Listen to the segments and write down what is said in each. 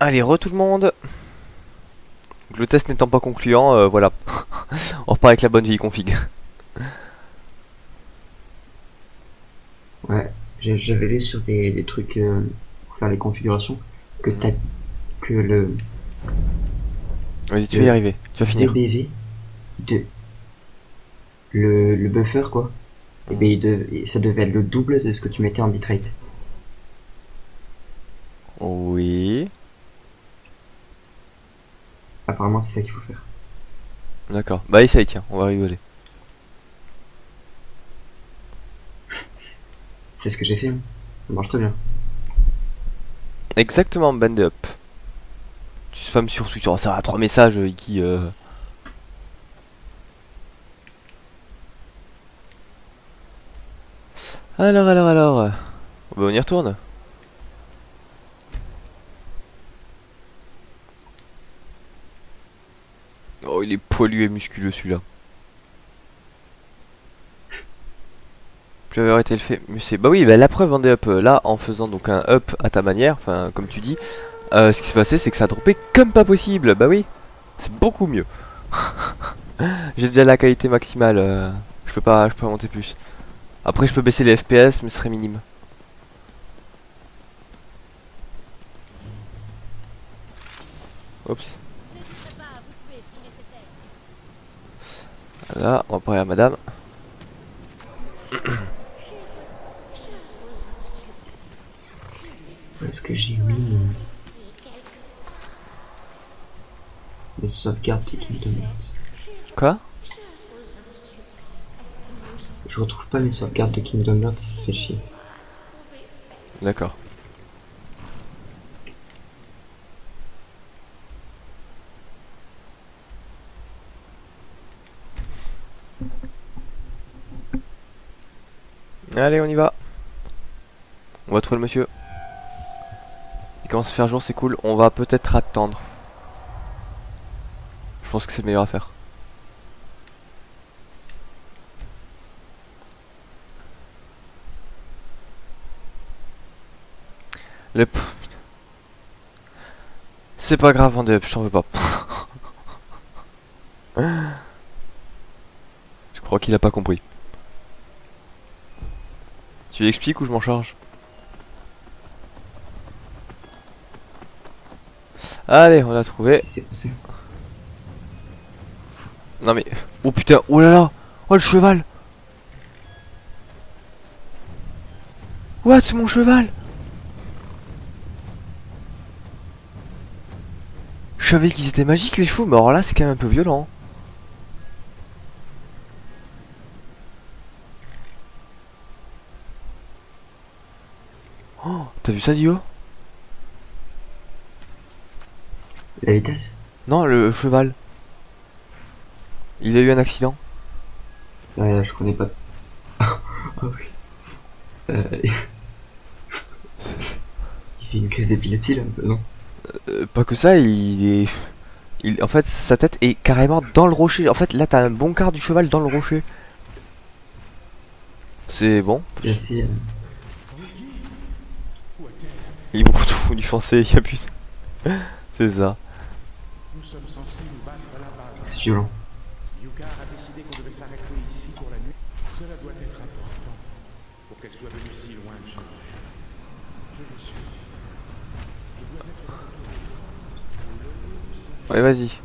Allez, tout le monde. Donc, le test n'étant pas concluant, voilà. On repart avec la bonne vieille config. Ouais, j'avais lu sur des trucs pour faire les configurations que t'as que Vas-y, tu vas y le arriver. Tu vas finir. VBV de le buffer quoi. Et ben ça devait être le double de ce que tu mettais en bitrate. Oui. Apparemment c'est ça qu'il faut faire. D'accord. Bah essaye, tiens, on va rigoler. C'est ce que j'ai fait. Hein. Ça marche très bien. Exactement, bend up. Tu spams sur Twitter. Oh, ça va, 3 messages, Iki. Alors. Bah, on y retourne. Oh, il est poilu et musculeux celui-là. Plus avoir été le fait, mais c'est. Bah oui, bah la preuve en up. Là, en faisant donc un up à ta manière, enfin, comme tu dis, ce qui s'est passé, c'est que ça a droppé comme pas possible. Bah oui, c'est beaucoup mieux. J'ai déjà la qualité maximale. Je peux pas monter plus. Après, je peux baisser les FPS, mais ce serait minime. Oups. Là, on va parler à madame. Est-ce que j'ai mis les sauvegardes de Kingdom Hearts? Quoi? Je retrouve pas mes sauvegardes de Kingdom Hearts, ça fait chier. D'accord. Allez, on y va. On va trouver le monsieur. Il commence à faire jour, c'est cool. On va peut-être attendre. Je pense que c'est le meilleur à faire. Le... C'est pas grave, Vendée, je t'en veux pas. Je crois qu'il a pas compris. Tu lui expliques ou je m'en charge? Allez, on l'a trouvé. C'est passé. Non mais... Oh putain, oh là là. Oh le cheval. What, c'est mon cheval? Je savais qu'ils étaient magiques les chevaux, mais alors là c'est quand même un peu violent. Oh, t'as vu ça, Dio? La vitesse? Non, le cheval. Il a eu un accident. Je connais pas. Ah oui. Il fait une crise d'épilepsie là, un peu, non? Pas que ça, en fait, sa tête est carrément dans le rocher. En fait, là, t'as un bon quart du cheval dans le rocher. C'est bon. C'est assez. Il est beaucoup trop fou du français, il y a plus. C'est ça. C'est violent. Yugar a décidé qu'on devait s'arrêter ici pour la nuit. Cela doit être important pour qu'elle soit venue si loin de chez nous. Je vous suis. Je dois être de retour. Ouais, vas-y.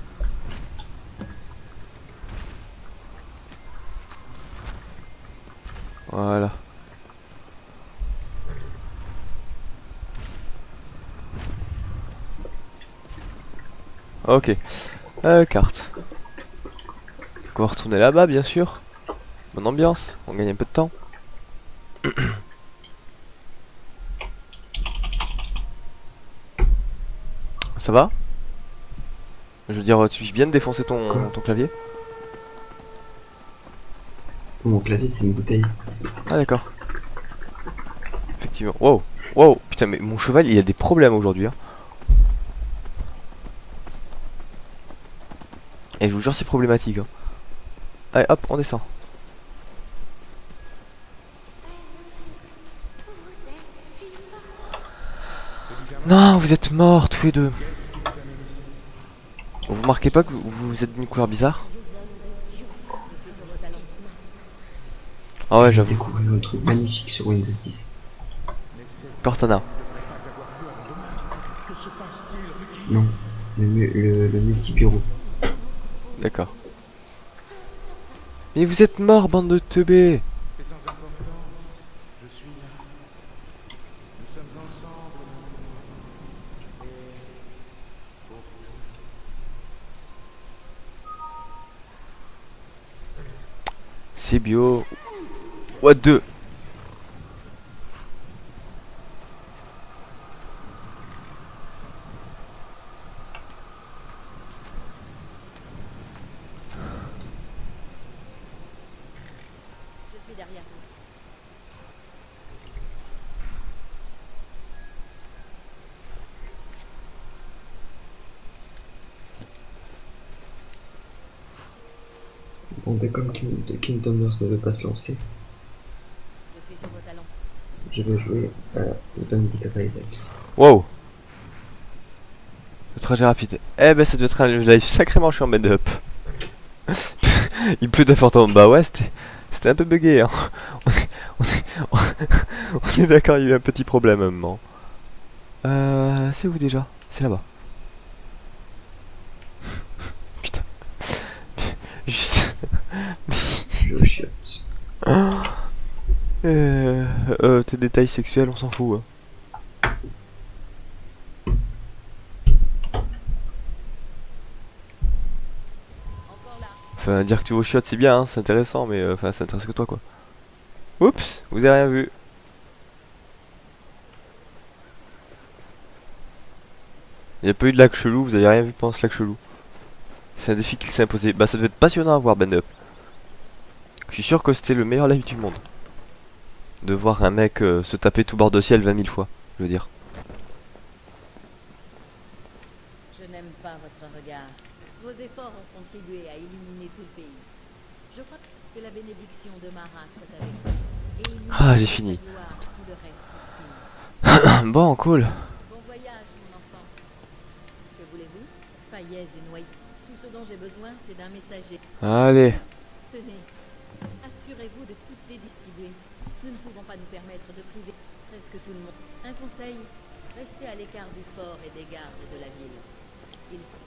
Voilà. Ok. Carte. Donc on va retourner là-bas, bien sûr. Bonne ambiance. On gagne un peu de temps. Ça va? Je veux dire, tu viens de défoncer ton clavier? C'est pas mon clavier, c'est une bouteille. Ah d'accord. Effectivement. Wow. Wow. Putain, mais mon cheval, il a des problèmes aujourd'hui. Hein. Et je vous jure, c'est problématique. Hein. Allez, hop, on descend. Non, vous êtes morts tous les deux. Vous remarquez pas que vous êtes d'une couleur bizarre? Ah ouais, Je j'avoue. découvrir un truc magnifique sur Windows 10. Cortana. Non, le multi-bureau. D'accord. Mais vous êtes morts, bande de teubés. C'est sans importance. Je suis là. Nous sommes ensemble. Et pour C'est bio. What the? Je suis derrière vous. Bon, ben comme Kingdom Hearts ne veut pas se lancer, Je suis sur vos talons. je vais jouer à Handicap Isaac. Wow. Le trajet rapide. Eh ben ça doit être un live sacrément chiant made up. Il pleut d'important. Bah ouais, c'était un peu bugué. Hein. On est d'accord, il y a eu un petit problème à un moment. C'est où déjà? C'est là-bas. Putain. Juste. Je chiotte. Tes détails sexuels, on s'en fout. Hein. Encore là. Enfin, dire que tu vas au chiottes, c'est bien, hein, c'est intéressant, mais enfin, ça intéresse que toi, quoi. Oups, vous avez rien vu. Il n'y a pas eu de lac chelou, vous avez rien vu pendant ce lac chelou. C'est un défi qui s'est imposé. Bah, ça devait être passionnant à voir, Ben Up. Je suis sûr que c'était le meilleur live du monde. De voir un mec se taper tout bord de ciel 20 000 fois, je veux dire. Je n'aime pas votre regard. Vos efforts ont contribué à illuminer tout le pays. Je crois que la bénédiction de Mara soit avec vous. Et illumine Ah, j'ai de sa fini. gloire tout le reste du pays. Bon, cool. Bon voyage, mon enfant. Que voulez-vous? Paillez et noyés. Tout ce dont j'ai besoin, c'est d'un messager. Allez. Tenez, assurez-vous de toutes les distribuer. Nous ne pouvons pas nous permettre de priver presque tout le monde. Un conseil, restez à l'écart du fort et des gardes de la ville. Ils sont...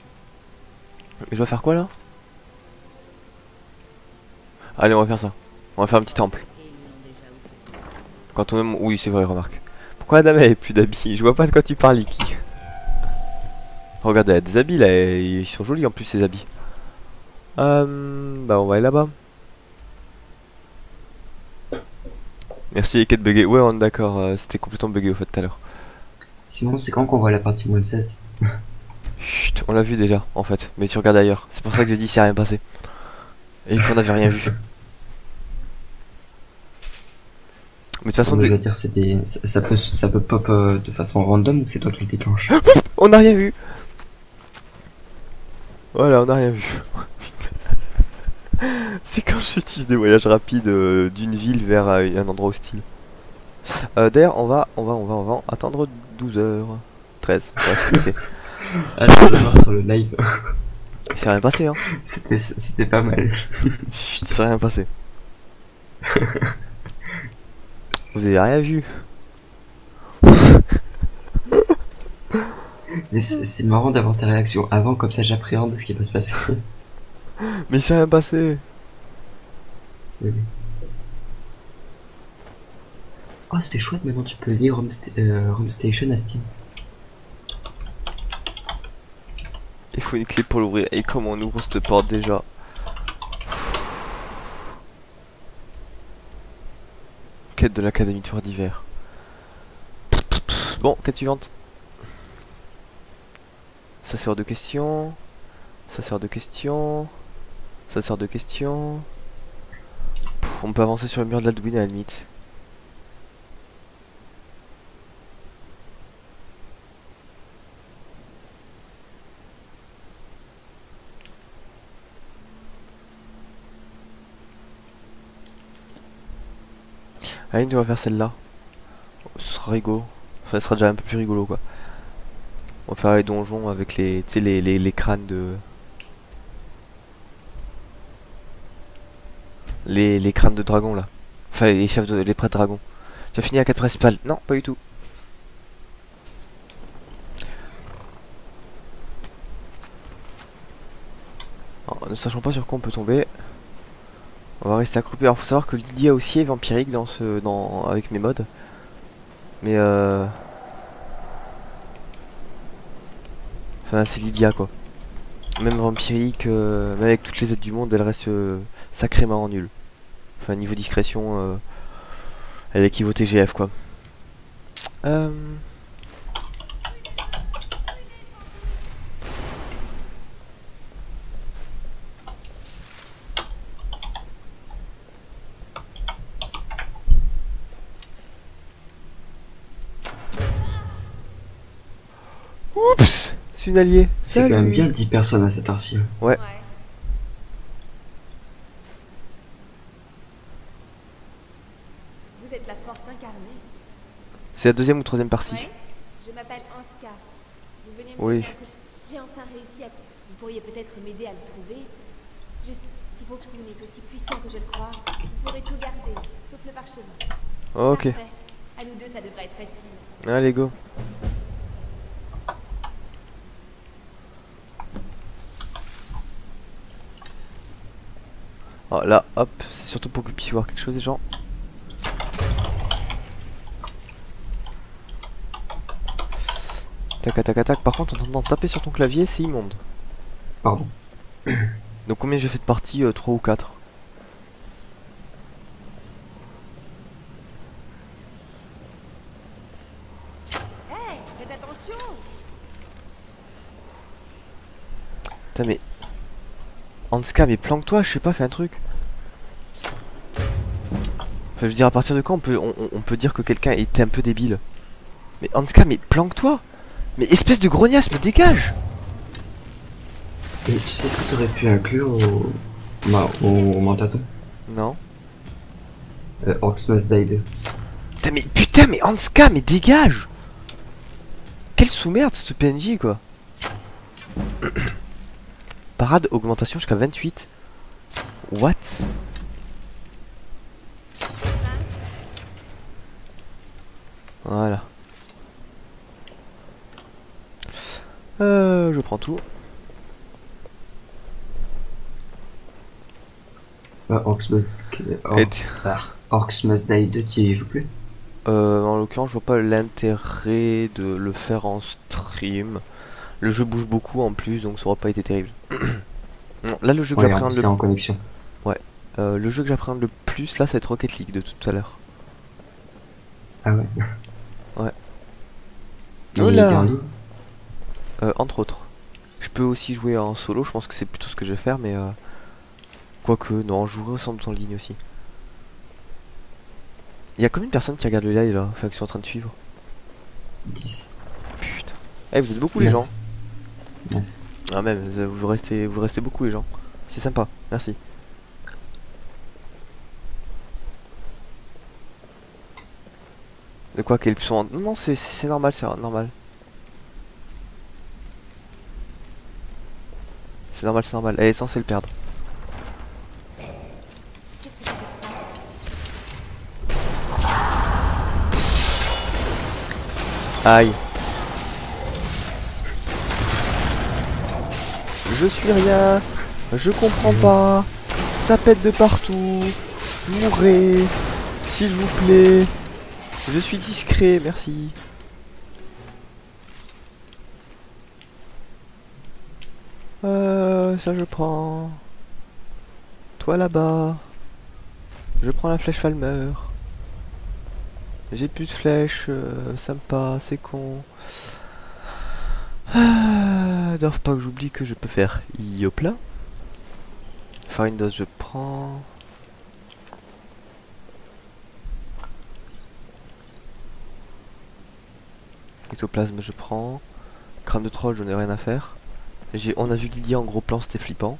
Je dois faire quoi là? Allez, on va faire ça. On va faire un petit temple. et ils l'ont déjà ouvert. Quand on aime... Oui, c'est vrai, remarque. Pourquoi la dame avait plus d'habits? Je vois pas de quoi tu parles, Iki. Regarde, elle a des habits là, et ils sont jolis en plus ces habits. Bah on va aller là-bas. Merci Eket bugué. Ouais, on est d'accord, c'était complètement bugué au fait tout à l'heure. Sinon, c'est quand qu'on voit la partie moins 16? Chut, on l'a vu déjà en fait, mais tu regardes ailleurs. C'est pour ça que j'ai dit s'il n'y a rien passé. Et qu'on n'avait rien vu. Mais de toute façon, Je veux dire, c'est des... ça peut pop de façon random ou c'est toi qui le déclenche? on n'a rien vu. Voilà, on n'a rien vu. C'est quand j'utilise des voyages rapides d'une ville vers un endroit hostile. D'ailleurs, on va attendre 12h13 pour la sécurité. Allez, on va voir sur le live. Il s'est rien passé, hein. C'était pas mal. Chut, il s'est rien passé. Vous avez rien vu. Mais c'est marrant d'avoir tes réactions avant, comme ça j'appréhende ce qui va se passer. Mais il s'est rien passé. Oui. Oh, c'était chouette, maintenant tu peux lire Home Station à Steam. Il faut une clé pour l'ouvrir. Et comment on ouvre cette porte déjà? Quête de l'académie de soir d'hiver. Bon, quête suivante. Ça sert de questions. Ça sert de questions. Ça sert de questions. On peut avancer sur le mur de l'Aldwin à la limite. Allez, on va faire celle-là. Ce sera rigolo. Enfin, ce sera déjà un peu plus rigolo quoi. On va faire les donjons avec les, tu sais, les crânes de... Les crânes de dragon là. Enfin les chefs de... les prêtres dragons. Tu as fini la quête principale? Non, pas du tout. Alors, ne sachant pas sur quoi on peut tomber, on va rester accroupi. Alors faut savoir que Lydia aussi est vampirique dans ce... avec mes mods. Mais enfin c'est Lydia quoi. Même vampirique, même avec toutes les aides du monde, elle reste sacrément nulle. Enfin niveau discrétion, elle équivaut TGF quoi. Oups, c'est une alliée. C'est quand même Salut. bien 10 personnes à cette heure-ci. Ouais. Vous êtes la force incarnée. C'est la deuxième ou troisième partie. Ouais. Je m'appelle Anska. Vous venez me Oui. donner un coup. J'ai enfin réussi à... Vous pourriez peut-être m'aider à le trouver. Juste, si Vokun est aussi puissant que je le crois, vous pourrez tout garder, sauf le parchemin. Ok. Parfait. À nous deux, ça devrait être facile. Allez go. Alors là, hop, c'est surtout pour que vous puissiez voir quelque chose les gens. Tac tac tac. Par contre, en entendant taper sur ton clavier, c'est immonde. Pardon. Donc combien j'ai fait de parties 3 ou 4? Hey, faites attention. Putain mais... Anska, mais planque-toi, je sais pas, fais un truc. Enfin je veux dire, à partir de quand on peut dire que quelqu'un est un peu débile? Mais Anska, mais planque-toi. Mais espèce de grognasse, mais dégage. Et tu sais ce que t'aurais pu inclure au Mantaton? Non. Orcs Must Die 2. Putain mais Anska, mais dégage. Quelle sous-merde ce PNJ quoi. Parade, augmentation jusqu'à 28. What? Voilà. Je prends tout. Orcs Must... Et Orcs Must Die 2, tu y joues plus? en l'occurrence, je vois pas l'intérêt de le faire en stream. Le jeu bouge beaucoup en plus, donc ça aura pas été terrible. Non, là, le jeu que Ouais, j'appréhende c'est en connexion. le jeu que j'appréhende le plus, là, ça va être Rocket League de tout à l'heure. Ah ouais. Ouais. Il Oh est là. en ligne. Entre autres. Je peux aussi jouer en solo, je pense que c'est plutôt ce que je vais faire, mais quoique, non, je jouerai sans doute en ligne aussi. Il y a combien de personnes qui regardent le live là, enfin qui sont en train de suivre? 10. Putain. Eh, vous êtes beaucoup les Neuf. gens. Neuf. Ah même, vous restez beaucoup les gens. C'est sympa, merci. De quoi qu'elles sont... Non, non, c'est normal, c'est normal. C'est normal, c'est normal. Elle est censée le perdre. Qu'est-ce que c'est que ça? Aïe. Je suis rien. Je comprends pas. Ça pète de partout. Mourrez. S'il vous plaît. Je suis discret, merci. Ça je prends. Toi là-bas. Je prends la flèche Falmer. J'ai plus de flèches, sympa, c'est con. Doivent pas que j'oublie que je peux faire Yopla. Farine d'os je prends. Ectoplasme je prends. Crâne de troll j'en ai rien à faire. On a vu Lydia en gros plan, c'était flippant.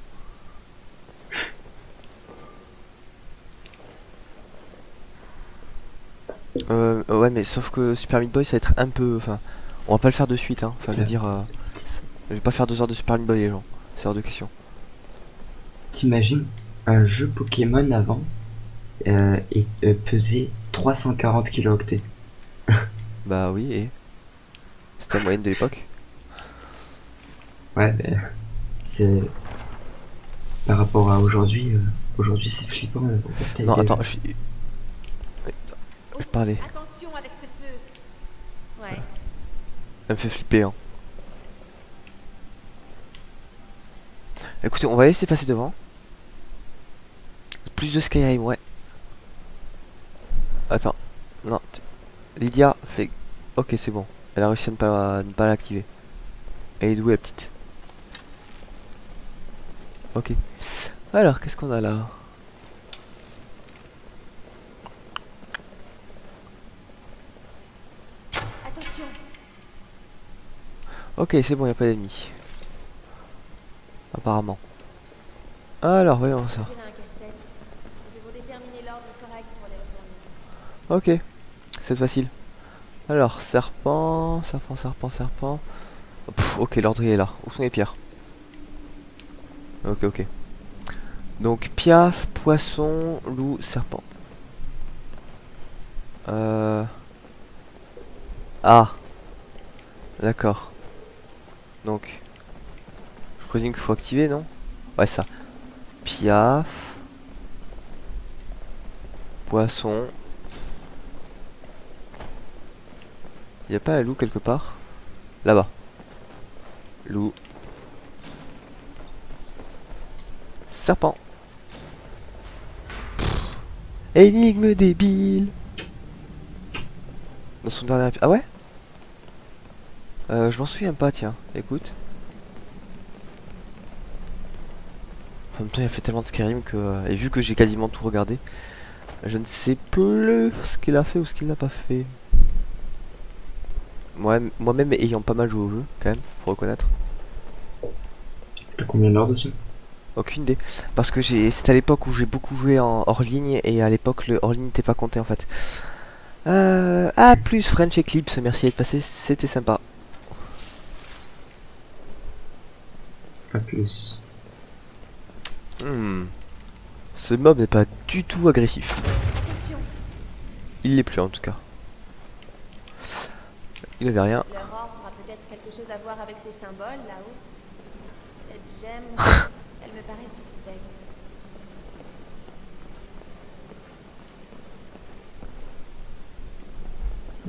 Ouais mais sauf que Super Meat Boy ça va être un peu... Enfin, On va pas le faire de suite, hein. Enfin, je veux dire, je vais pas faire 2 heures de Super Meat Boy, les gens. C'est hors de question. T'imagines un jeu Pokémon avant et pesait 340 kilooctets. Bah oui, et c'était la moyenne de l'époque. Ouais, c'est par rapport à aujourd'hui. Aujourd'hui, c'est flippant. Non, attends, je suis. Je parlais. Attention avec ce feu. Ouais. Elle me fait flipper, hein. Écoutez, on va laisser passer devant. Plus de Skyrim, ouais. Attends. Non. Lydia fait... Ok, c'est bon. Elle a réussi à ne pas l'activer. Elle est douée, la petite. Ok. Alors, qu'est-ce qu'on a là? Attention. Ok, c'est bon, y a pas d'ennemis. Apparemment. Alors, voyons ça. On dirait un casse-tête. Nous devons déterminer l'ordre correct pour les retourner. Ok. C'est facile. Alors, serpent, serpent, serpent, serpent. Pff, ok, l'ordre est là. Où sont les pierres? Ok, ok. Donc, piaf, poisson, loup, serpent. Ah. D'accord. Donc, je présume qu'il faut activer, non? Ouais, ça. Piaf. Poisson. Y a pas un loup quelque part? Là-bas. Loup. Serpent. Énigme débile. Dans son dernier... Ah ouais? Je m'en souviens pas, tiens. Écoute. En même temps, il a fait tellement de Skyrim que... et vu que j'ai quasiment tout regardé, je ne sais plus ce qu'il a fait ou ce qu'il n'a pas fait. Moi-même ayant pas mal joué au jeu, quand même, faut reconnaître. T'as combien d'heures dessus? Aucune idée. Parce que c'était à l'époque où j'ai beaucoup joué en hors ligne et à l'époque le hors ligne n'était pas compté en fait. Ah plus French Eclipse, merci d'être passé, c'était sympa. Pas plus. Ce mob n'est pas du tout agressif. Attention. Il l'est plus en tout cas. Il avait rien. Leur ordre aura peut-être quelque chose à voir avec ces symboles là-haut. Cette gemme, elle me paraît suspecte.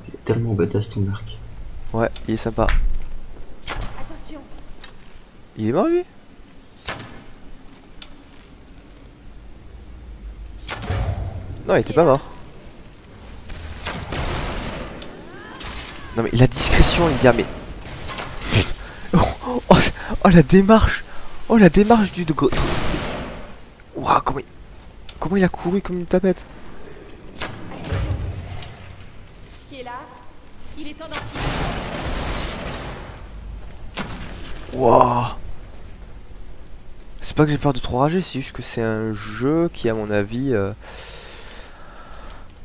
Il est tellement badass ton arc. Ouais, il est sympa. Attention. Il est mort lui? Non, il était pas mort. Non mais la discrétion, il dit ah mais... Putain. Oh, la démarche. Oh la démarche du... Ouah, comment il a couru comme une tapette. Qui est là? Il est temps d'en... Wouah. C'est pas que j'ai peur de trop rager, c'est juste que c'est un jeu qui à mon avis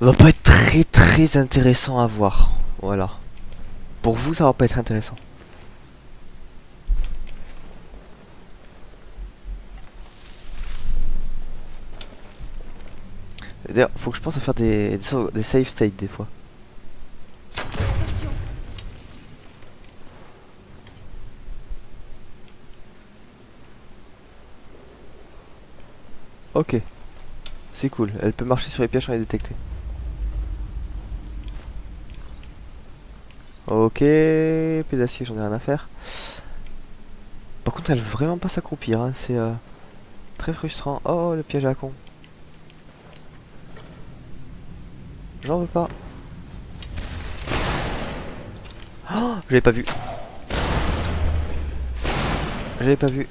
va pas être très intéressant à voir. Voilà. Pour vous ça va pas être intéressant. D'ailleurs faut que je pense à faire des save states des fois. Attention. Ok. C'est cool, elle peut marcher sur les pièges sans les détecter. Ok, pédassier, j'en ai rien à faire. Par contre, elle veut vraiment pas s'accroupir, hein. C'est très frustrant. Oh, le piège à la con. J'en veux pas. Oh, j'avais pas vu. J'avais pas vu.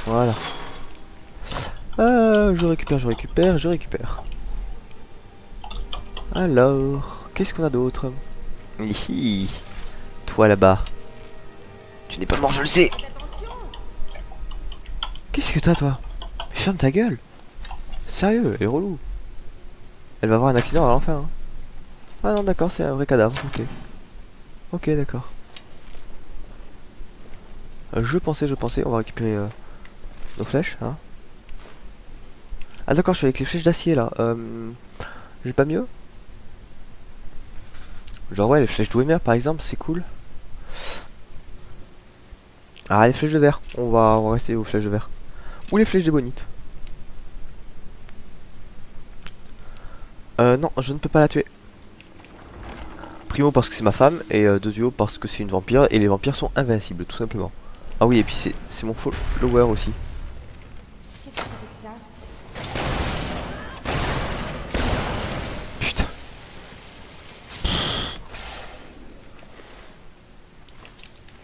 Voilà. Je récupère. Alors, qu'est-ce qu'on a d'autre? Hihi. Toi là-bas. Tu n'es pas mort, je le sais. Attention. Qu'est-ce que t'as toi? Mais ferme ta gueule. Sérieux, elle est relou. Elle va avoir un accident à l'enfer. Hein. Ah non, d'accord, c'est un vrai cadavre. Ok. Ok, d'accord. Je pensais, on va récupérer nos flèches. Hein. Ah d'accord, je suis avec les flèches d'acier là. J'ai pas mieux? Genre ouais, les flèches d'Ouémer par exemple, c'est cool. Ah, les flèches de verre. On va rester aux flèches de verre. Ou les flèches d'ébonite. Non, je ne peux pas la tuer. Primo parce que c'est ma femme, et deuxio parce que c'est une vampire, et les vampires sont invincibles, tout simplement. Ah oui, et puis c'est mon follower aussi. Qu'est-ce que c'était que ça? Putain.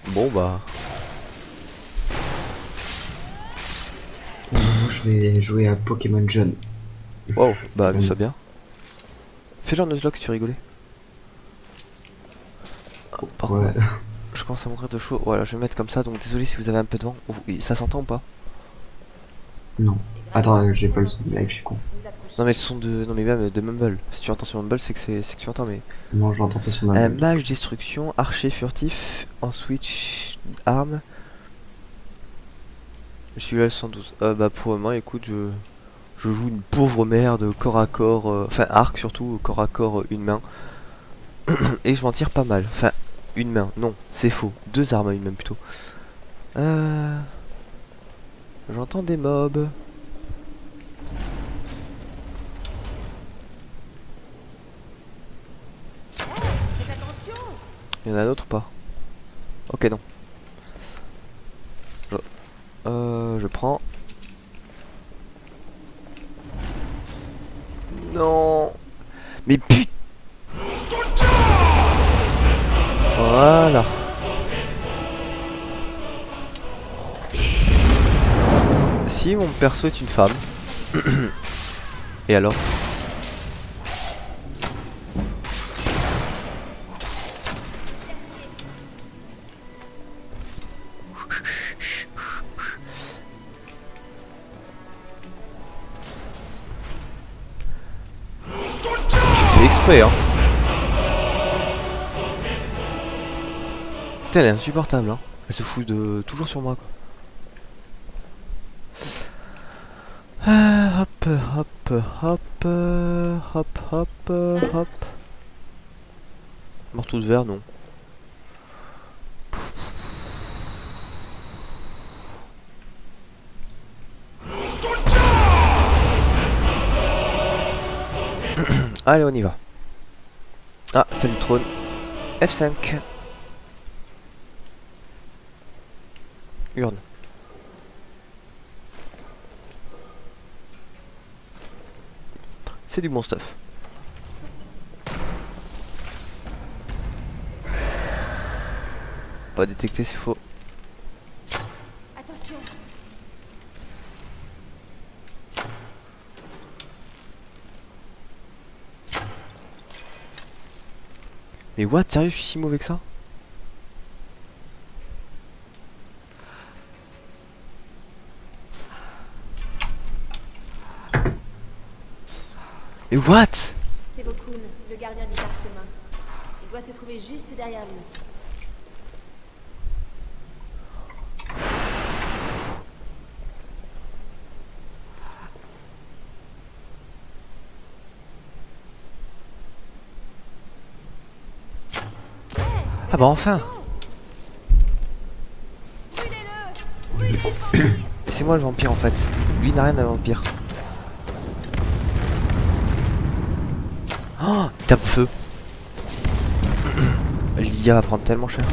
Bon bah... Moi, je vais jouer à Pokémon Jaune. Wow, bah amuse-toi bien. Fais genre Nuzlocke si tu rigolais. Oh, par Ouais. contre, je commence à mourir de chaud. Voilà, je vais me mettre comme ça, donc désolé si vous avez un peu de vent. Ça s'entend ou pas? Non. Attends, j'ai pas le son de live, je suis con. Vous approchez. Non mais le son de... Non mais même de Mumble. Si tu entends sur Mumble, c'est que tu entends, mais... Non, je l'entends pas sur ma gueule. Mage destruction, archer furtif, en switch, arme. Je suis là le 112. Bah pour le moment, écoute, je joue une pauvre merde corps à corps, enfin arc surtout, corps à corps, une main. Et je m'en tire pas mal. Enfin, une main, non, c'est faux. Deux armes à une main plutôt. J'entends des mobs. Faites attention! Il y en a un autre ou pas? Ok, non. Je prends. Non. Mais putain. Voilà. Si mon perso est une femme. Et alors? Tu fais exprès, hein. Putain, elle est insupportable, hein. Elle se fout de toujours sur moi, quoi. Hop, hop, hop, hop, hop, hop. Marteau de verre, non. Allez, on y va. Ah, c'est le trône. F5. Urne. C'est du bon stuff. Pas détecté, c'est faux. Attention! Mais what? Sérieux, je suis si mauvais que ça? Mais what? C'est Bokun, le gardien du parchemin. Il doit se trouver juste derrière lui. Ah bah enfin! C'est moi le vampire en fait. Lui n'a rien d'un vampire. Oh, il tape feu. Lydia va prendre tellement cher.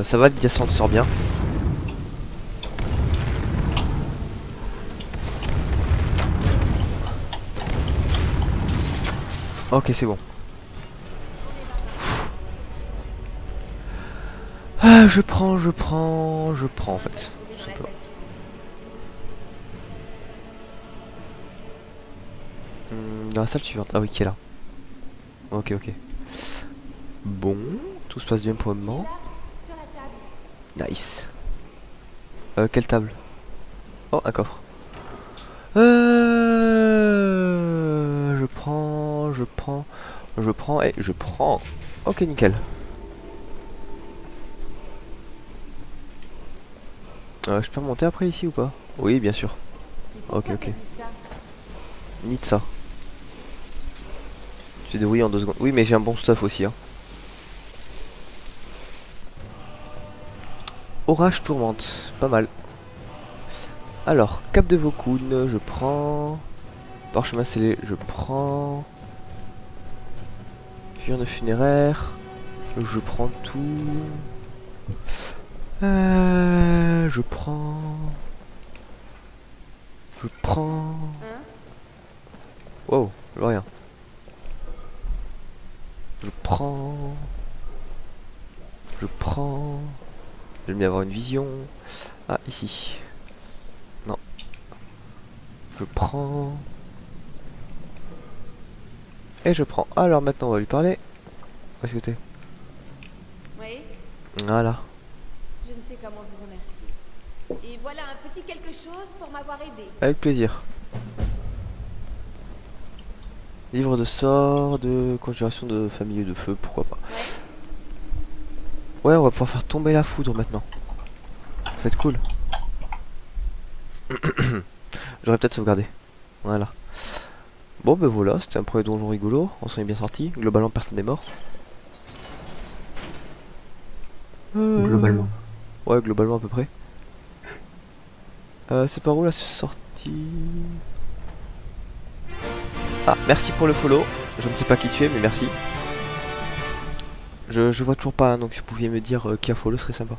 Ça va, Lydia s'en sort bien. Ok, c'est bon. Ah, je prends en fait. Tout simplement. Dans la salle suivante. Ah oui, qui est là. Ok, ok. Bon, tout se passe bien pour le moment. Sur la table. Nice. Quelle table? Oh, un coffre. Je prends et je prends. Ok, nickel. Je peux remonter après ici ou pas? Oui, bien sûr. Mais pourquoi ok. t'as vu ça? Ni de ça. Tu débrouilles en 2 secondes. Oui, mais j'ai un bon stuff aussi. Hein. Orage tourmente. Pas mal. Alors, cap de Vaucoun, je prends. Parchemin scellé, je prends. Urne funéraire. Je prends tout. Je prends. Je prends. Hein? Wow, je vois rien. Je prends. Je prends. J'aime bien avoir une vision. Ah, ici. Non. Je prends. Et je prends. Alors maintenant, on va lui parler. Où est-ce que t'es? Oui, Voilà. je ne sais comment vous remercier. Et voilà un petit quelque chose pour m'avoir aidé. Avec plaisir. Livre de sorts, de conjuration de famille de feu, pourquoi pas. Ouais, on va pouvoir faire tomber la foudre maintenant. Ça va être cool. J'aurais peut-être sauvegardé. Voilà. Bon, ben voilà, c'était un premier donjon rigolo. On s'en est bien sorti. Globalement, personne n'est mort. Globalement. Ouais, globalement à peu près. C'est par où la sortie? Ah, merci pour le follow. Je ne sais pas qui tu es, mais merci. Je vois toujours pas, hein, donc si vous pouviez me dire qui a follow, ce serait sympa.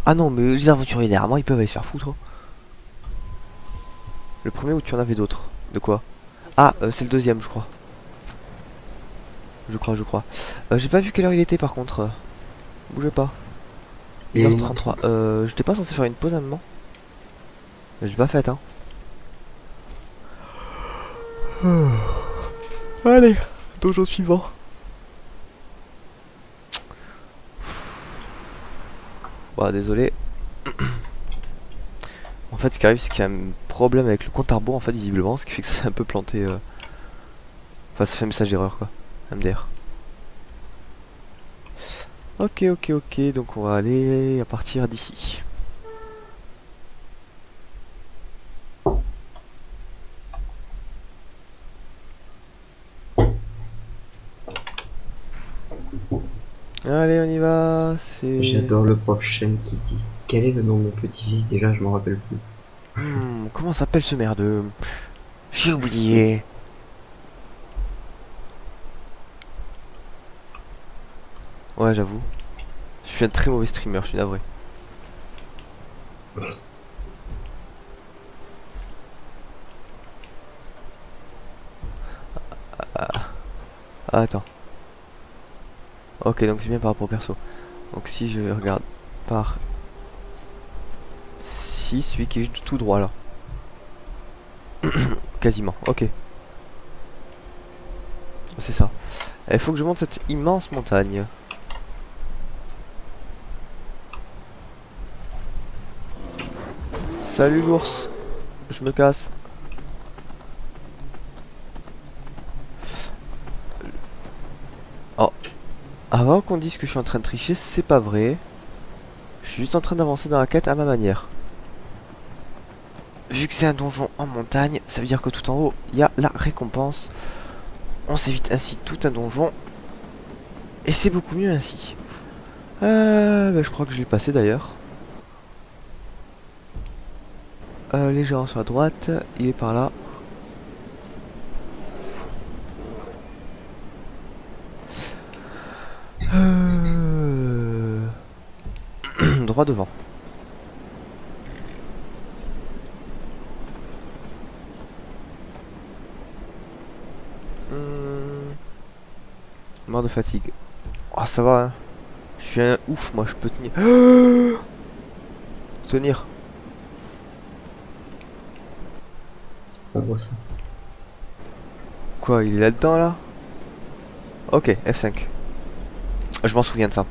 Ah non, mais les aventuriers derrière moi, ils peuvent aller se faire foutre. Hein. Le premier ou tu en avais d'autres? De quoi? Ah, c'est le deuxième, je crois. Je crois. J'ai pas vu quelle heure il était par contre. Bougez pas. Et 1h33. J'étais pas censé faire une pause à un moment. Je l'ai pas faite, hein. Allez, dojo suivant. Bah, désolé. En fait, ce qui arrive, c'est qu'il y a un problème avec le compte à rebours, en fait, visiblement, ce qui fait que ça s'est un peu planté. Enfin, ça fait un message d'erreur, quoi. MDR. Ok, donc on va aller à partir d'ici. Allez, on y va. C'est. J'adore le prof Shen qui dit quel est le nom de mon petit-fils déjà, je m'en rappelle plus. Comment s'appelle ce merdeux? J'ai oublié. Ouais, j'avoue. Je suis un très mauvais streamer, je suis navré. Ah, attends. Ok, donc c'est bien par rapport au perso. Donc si je regarde par... Si, celui qui est juste tout droit là. Quasiment, ok. C'est ça. Il faut que je monte cette immense montagne. Salut l'ours. Je me casse. Oh. Avant qu'on dise que je suis en train de tricher, c'est pas vrai. Je suis juste en train d'avancer dans la quête à ma manière. Vu que c'est un donjon en montagne, ça veut dire que tout en haut, il y a la récompense. On s'évite ainsi tout un donjon. Et c'est beaucoup mieux ainsi. Bah, je crois que je l'ai passé d'ailleurs. Les gens sur la droite, il est par là. Droit devant. Mort de fatigue. Oh, ça va, hein. Je suis un ouf, moi, je peux tenir. Tenir. Pas beau ça. Quoi, il est là-dedans, là? Ok, F5. Je m'en souviens de ça.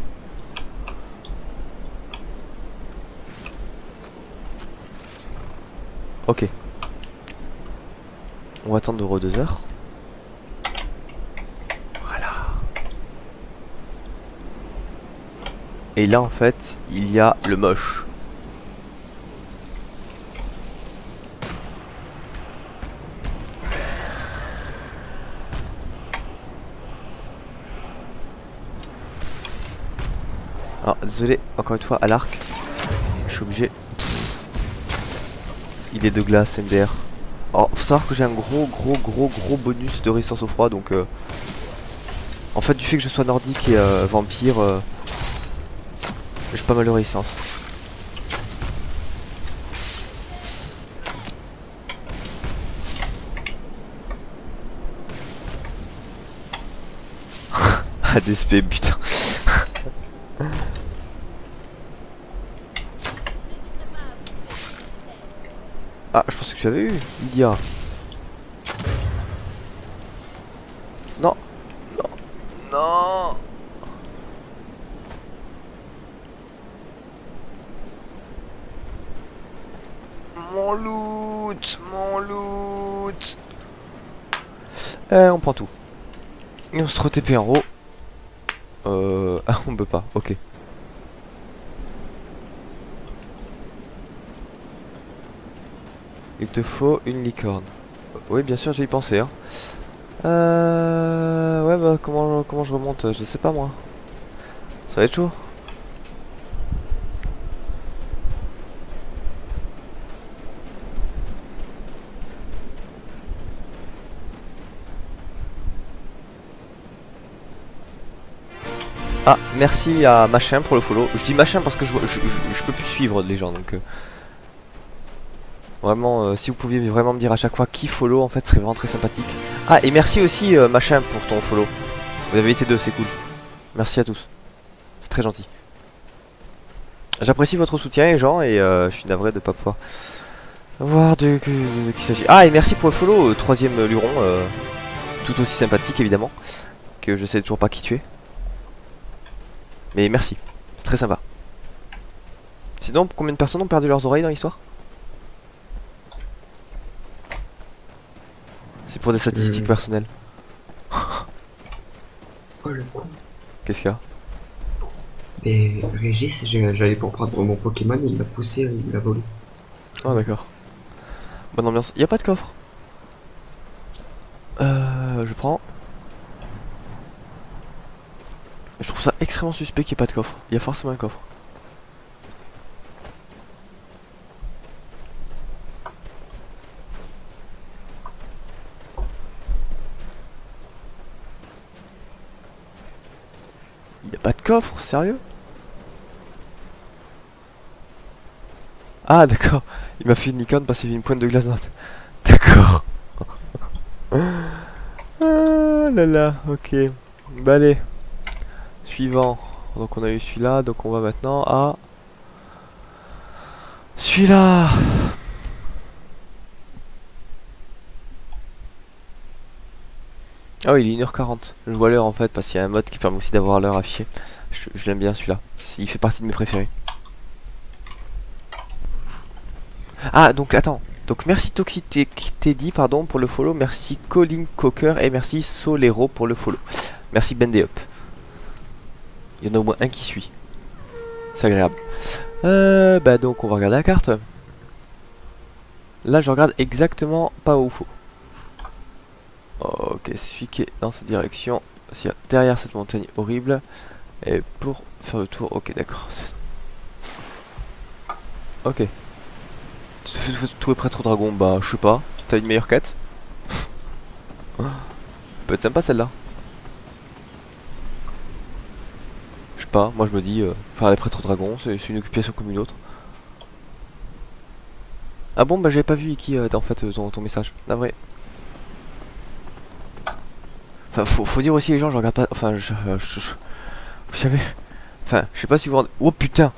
Ok. On va attendre 2 heures. Voilà. Et là en fait, il y a le moche. Alors désolé, encore une fois à l'arc. Je suis obligé. Il est de glace MDR. Alors faut savoir que j'ai un gros bonus de résistance au froid, donc en fait du fait que je sois nordique et vampire, j'ai pas mal de résistance. Ah DSP putain. Ah, je pensais que tu avais eu, Lydia. Non, non, non. Mon loot, mon loot. On prend tout. Et on se re-TP en haut. Ah, on peut pas, ok. Il te faut une licorne. Oui, bien sûr, j'ai y pensé. Hein. Ouais, bah comment je remonte? Je sais pas moi. Ça va être chaud. Ah, merci à Machin pour le follow. Je dis Machin parce que je peux plus suivre les gens, donc vraiment, si vous pouviez vraiment me dire à chaque fois qui follow, en fait, ce serait vraiment très sympathique. Ah, et merci aussi Machin pour ton follow. Vous avez été 2, c'est cool. Merci à tous. C'est très gentil. J'apprécie votre soutien les gens et je suis navré de pas pouvoir voir de qui il s'agit. Ah, et merci pour le follow, 3ème luron, tout aussi sympathique évidemment, que je sais toujours pas qui tu es. Mais merci, c'est très sympa. Sinon, combien de personnes ont perdu leurs oreilles dans l'histoire? C'est pour des statistiques personnelles. Oh le con. Qu'est-ce qu'il y a? Et Régis, j'allais pour prendre mon Pokémon, il m'a poussé, il m'a volé. Ah d'accord. Bonne ambiance. Y a pas de coffre. Je prends. Je trouve ça extrêmement suspect qu'il n'y ait pas de coffre. Il y a forcément un coffre. Il n'y a pas de coffre, sérieux? Ah d'accord. Il m'a fait une licorne parce qu'il y avait une pointe de glace dans la tête. D'accord. Ah là là, ok. Bah allez. Suivant. Donc on a eu celui-là, donc on va maintenant à... Celui-là. Ah oui, il est 1h40. Je vois l'heure en fait, parce qu'il y a un mode qui permet aussi d'avoir l'heure affichée. Je l'aime bien celui-là. Il fait partie de mes préférés. Ah, donc attends. Donc merci Toxiteddy, pardon, pour le follow. Merci Colin Cocker et merci Solero pour le follow. Merci Bendeop. Il y en a au moins un qui suit. C'est agréable. Bah donc on va regarder la carte. Là je regarde exactement pas où il faut. Ok, celui qui est dans cette direction. C'est derrière cette montagne horrible. Et pour faire le tour, ok d'accord. Ok. Tu te fais tout est prêtre au dragon, bah je sais pas. T'as une meilleure quête? Peut être sympa celle-là. Je sais pas, moi je me dis, faire les prêtres au dragon, c'est une occupation comme une autre. Ah bon, bah j'avais pas vu Iki en fait ton message, navré. Enfin, faut dire aussi les gens, je regarde pas. Enfin, vous savez. Enfin, je sais pas si vous rendez. Oh putain!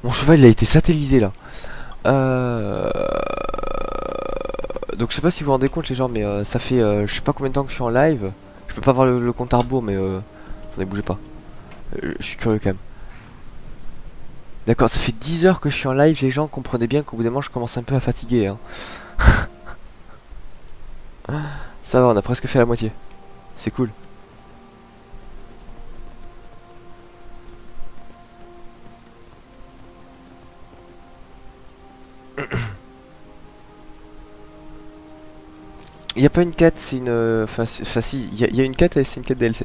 Mon cheval il a été satellisé là. Donc je sais pas si vous vous rendez compte les gens, mais ça fait je sais pas combien de temps que je suis en live. Je peux pas voir le compte à rebours, mais attendez, bougez pas. Je suis curieux quand même. D'accord, ça fait 10 heures que je suis en live, les gens comprenez bien qu'au bout d'un moment je commence un peu à fatiguer. Hein. Ça va, on a presque fait la moitié. C'est cool. Il n'y a pas une quête, c'est une... Enfin, si, il y a une quête et c'est une quête DLC.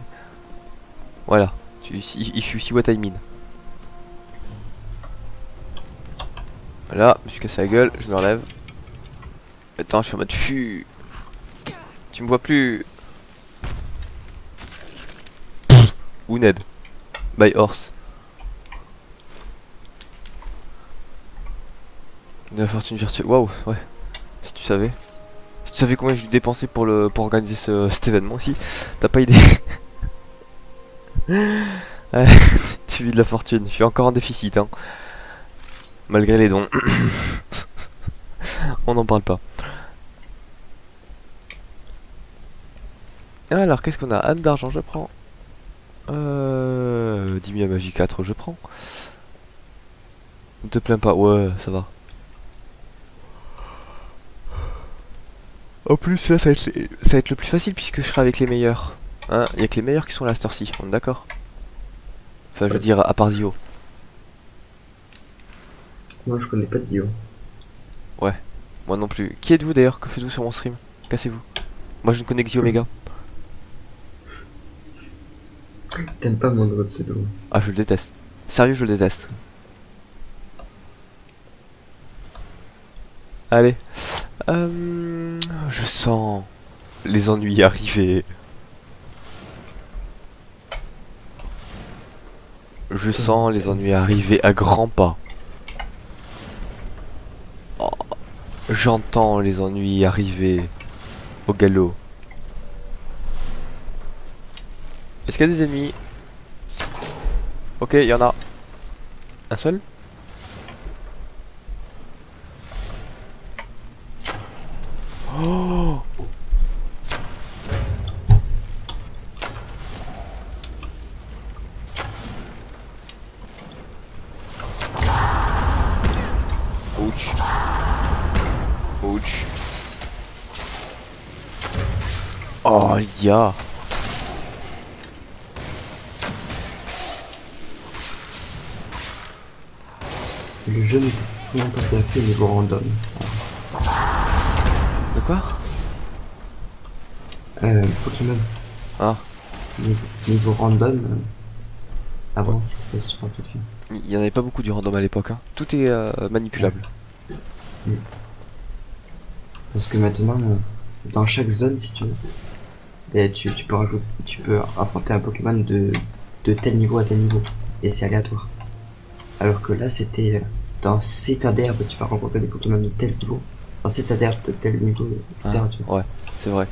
Voilà. If you see what I mean. Voilà, je me suis cassé la gueule, je me relève. Attends, je suis en mode fu. Tu me vois plus. Wounded. By horse. De la fortune virtuelle. Waouh, ouais. Si tu savais. Si tu savais combien j'ai dû dépenser pour organiser cet événement aussi, t'as pas idée. Ouais, tu vis de la fortune. Je suis encore en déficit, hein. Malgré les dons. On n'en parle pas. Alors, qu'est-ce qu'on a? Âne d'argent, je prends. 10 000 à magie 4, je prends. Ne te plains pas, ouais, ça va. En plus, là, ça va être le plus facile puisque je serai avec les meilleurs. Hein, il y a que les meilleurs qui sont là à cette heure-ci, on est d'accord? Enfin, je veux dire, à part Zio. Moi, je connais pas de Zio. Ouais, moi non plus. Qui êtes-vous d'ailleurs? Que faites-vous sur mon stream? Cassez-vous. Moi, je ne connais que Zio Omega. T'aimes pas mon nouveau pseudo? Ah, je le déteste. Sérieux, je le déteste. Allez. Je sens les ennuis arriver. Je sens les ennuis arriver à grands pas. Oh, j'entends les ennuis arriver au galop. Est-ce qu'il y a des ennemis? Ok, il y en a. Un seul? Oh! Ouch. Ouch. Oh, Lydia. Le jeu n'est vraiment pas tout à fait niveau random. De quoi? Pokémon. Ah. Niveau random, avant c'était super tout de suite. Il y en avait pas beaucoup du random à l'époque. Hein. Tout est manipulable. Parce que maintenant, dans chaque zone, si tu veux, et tu peux affronter un Pokémon de tel niveau à tel niveau. Et c'est aléatoire. Alors que là, c'était dans cet état d'herbe, tu vas rencontrer des Pokémon de tel niveau. Dans cet état d'herbe de tel niveau, etc. Ah, tu vois. ouais, c'est vrai.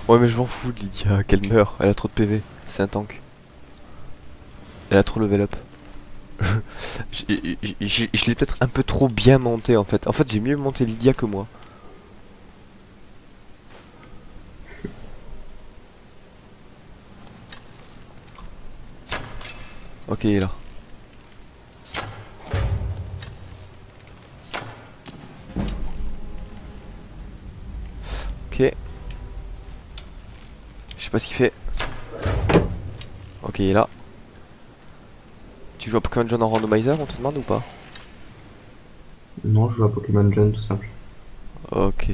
Ouais, mais je m'en fous de Lydia, qu'elle meurt. Elle a trop de PV. C'est un tank. Elle a trop level up. Je l'ai peut-être un peu trop bien monté en fait. En fait, j'ai mieux monté Lydia que moi. Ok, il est là. Ok. Je sais pas ce qu'il fait. Ok, il est là. Tu joues à Pokémon John en randomizer, on te demande ou pas? Non, je joue à Pokémon John tout simple. Ok.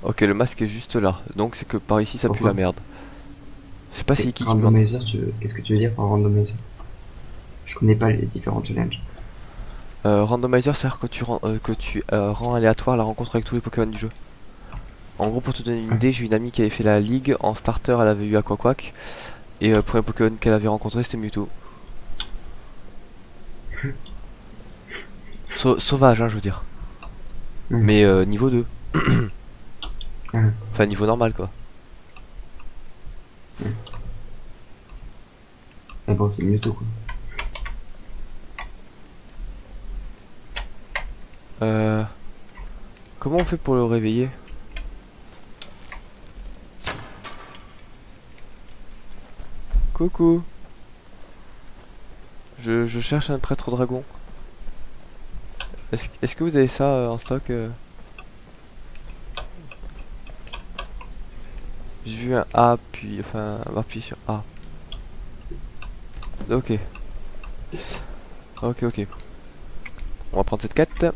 Ok, le masque est juste là. Donc c'est que par ici ça pue Pourquoi? la merde. Je sais pas si qui demande. Randomizer, qu'est-ce que tu veux dire par randomizer? Je connais pas les différents challenges. Randomizer, c'est-à-dire que tu rends aléatoire la rencontre avec tous les Pokémon du jeu. En gros, pour te donner une idée, j'ai une amie qui avait fait la ligue. En starter, elle avait eu Aquaquack. Et pour un Pokémon qu'elle avait rencontré, c'était Mewtwo. Sauvage, hein, je veux dire. Mais niveau 2. Enfin, niveau normal, quoi. Mais bon, c'est Mewtwo, quoi. Comment on fait pour le réveiller? Coucou. Je cherche un prêtre dragon. Est-ce que vous avez ça en stock J'ai vu un A, puis enfin avoir appuyé sur A. Ok. Ok, ok. On va prendre cette quête.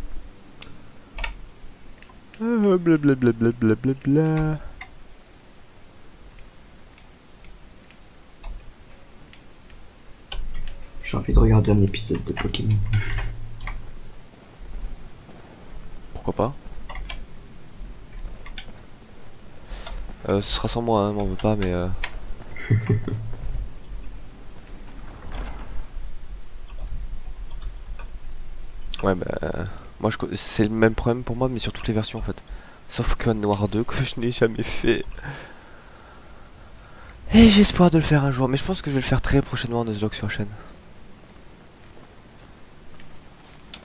Blablabla. J'ai envie de regarder un épisode de Pokémon. Pourquoi pas. Ce sera sans moi, hein, m'en veux pas, mais ouais, bah moi c'est le même problème pour moi, mais sur toutes les versions en fait. Sauf qu'un Noir 2 que je n'ai jamais fait. Et j'ai espoir de le faire un jour, mais je pense que je vais le faire très prochainement dans ce vlog sur la chaîne.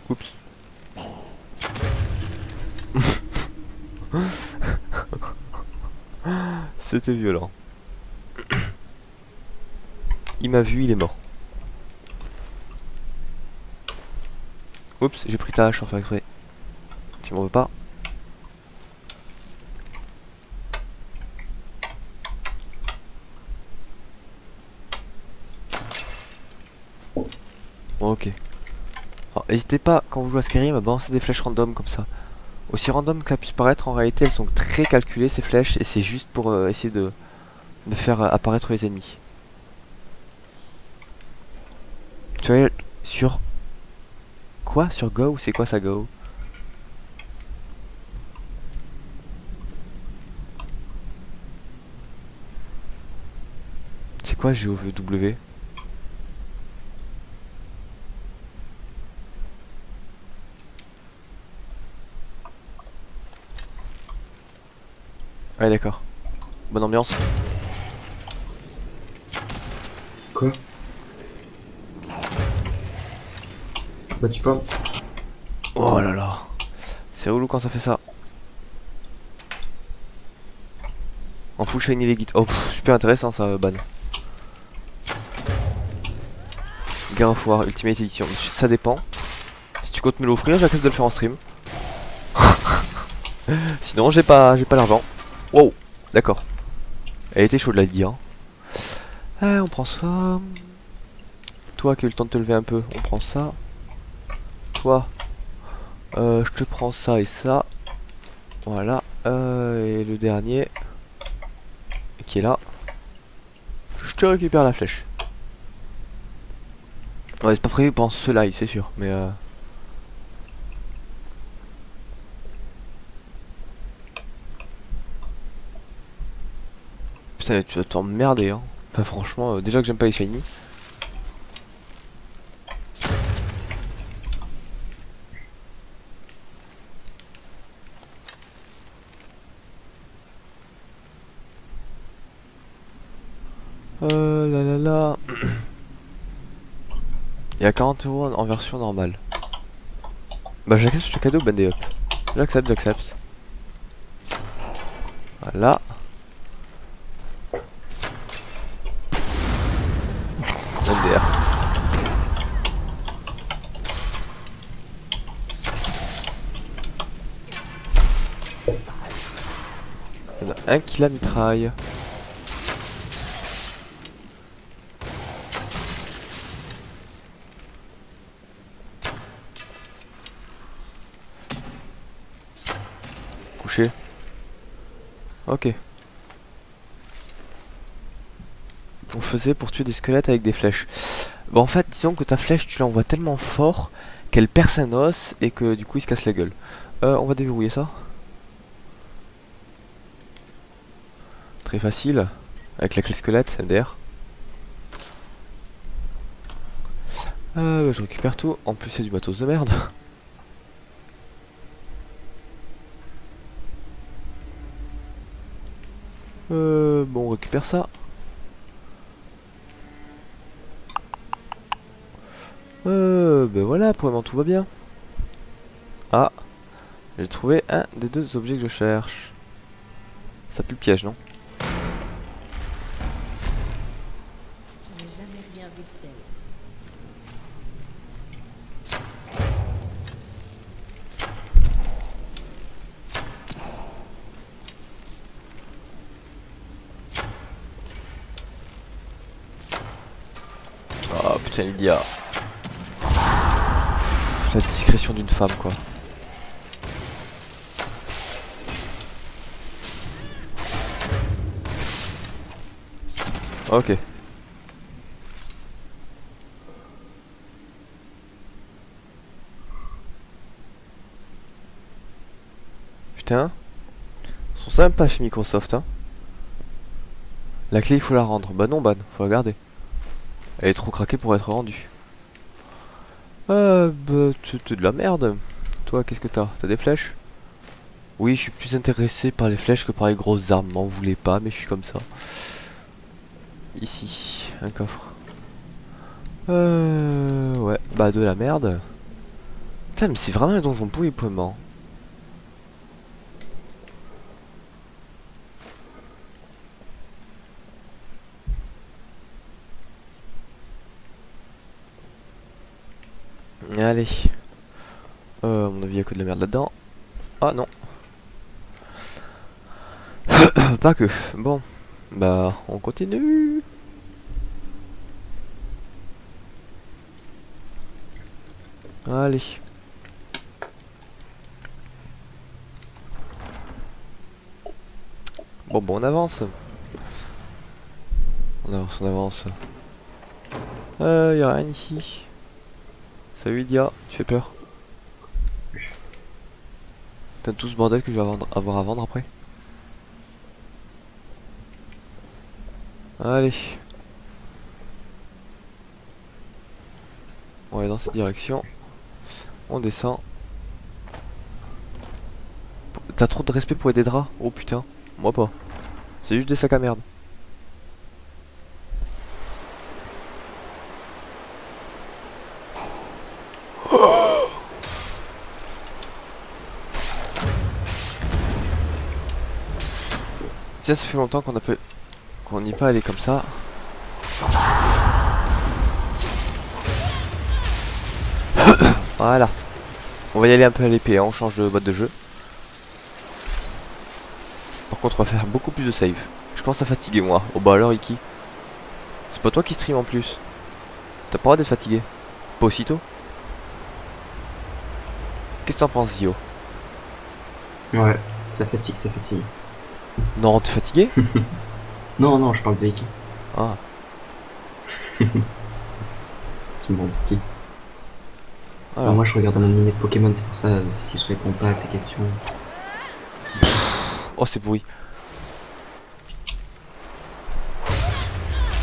Oups. C'était violent. Il m'a vu, il est mort. Oups, j'ai pris ta hache sans faire exprès. Tu m'en veux pas? Bon, ok. Alors, n'hésitez pas, quand vous jouez à Skyrim, à balancer des flèches random comme ça. Aussi random que ça puisse paraître, en réalité, elles sont très calculées, ces flèches, et c'est juste pour essayer de faire apparaître les ennemis. Tu vois, sur... Quoi? Sur Go? C'est quoi ça, Go? C'est quoi GOW? Ouais, d'accord. Bonne ambiance. Quoi? Bah tu parles? Oh là là. C'est relou quand ça fait ça. En full shiny les guides. Oh, pff, super intéressant ça, ban. Guerre of War Ultimate Edition. Ça dépend. Si tu comptes me l'offrir, j'accepte de le faire en stream. Sinon, j'ai pas l'argent. Wow, d'accord. Elle était chaude la Lydie, hein. On prend ça. Toi qui as eu le temps de te lever un peu, on prend ça. Toi, je te prends ça et ça. Voilà. Et le dernier, qui est là. Je te récupère la flèche. Ouais, c'est pas prévu pendant ce live, c'est sûr, mais putain, tu vas t'emmerder, hein. Enfin, franchement, déjà que j'aime pas les shiny. Là là là. Il y a 40 € en version normale. Bah j'accepte le cadeau bandé up. J'accepte, j'accepte. Voilà. MDR. Il y en a un qui la mitraille. Couché. Ok. On faisait pour tuer des squelettes avec des flèches. Bon, en fait, disons que ta flèche, tu l'envoies tellement fort qu'elle perd un os et que du coup il se casse la gueule. On va déverrouiller ça. Très facile. Avec la clé squelette, MDR. Je récupère tout. En plus, c'est du matos de merde. Bon, on récupère ça. Ben voilà, pour le moment tout va bien. Ah, j'ai trouvé un des deux objets que je cherche. Ça pue le piège, non? Je n'ai jamais rien vu de tel. putain, Lydia. La discrétion d'une femme, quoi. Ok. Putain. Ils sont sympas chez Microsoft, hein. La clé, il faut la rendre. Bah non, Ban, faut la garder. Elle est trop craquée pour être rendue. Bah, t'es de la merde. Toi, qu'est-ce que t'as? T'as des flèches? Oui, je suis plus intéressé par les flèches que par les grosses armes. M'en voulez pas, mais je suis comme ça. Ici, un coffre. Ouais, bah de la merde. Putain, mais c'est vraiment un donjon pourri pour le moment. Allez. À mon avis, il y a que de la merde là-dedans. Ah non. Pas que. Bon. Bah, on continue. Allez. Bon, on avance. On avance, on avance. Y'a rien ici. Salut Lydia, tu fais peur. T'as tout ce bordel que je vais avoir à vendre après. Allez. On va aller dans cette direction. On descend. T'as trop de respect pour des draps? Oh putain, moi pas. C'est juste des sacs à merde. Tiens, ça fait longtemps qu'on n'y est pas allé comme ça. Voilà. On va y aller un peu à l'épée, hein. On change de boîte de jeu. Par contre, on va faire beaucoup plus de save. Je commence à fatiguer, moi. Oh bah alors, Iki. C'est pas toi qui stream en plus. T'as pas le droit d'être fatigué. Pas aussitôt. Qu'est-ce que t'en penses, Zio? Ouais, ça fatigue, ça fatigue. Non, t'es fatigué? Non, non, je parle de Iki. Ah. C'est bon, Iki. Alors. Non, moi je regarde un animé de Pokémon, c'est pour ça si je réponds pas à tes questions. Oh, c'est pourri.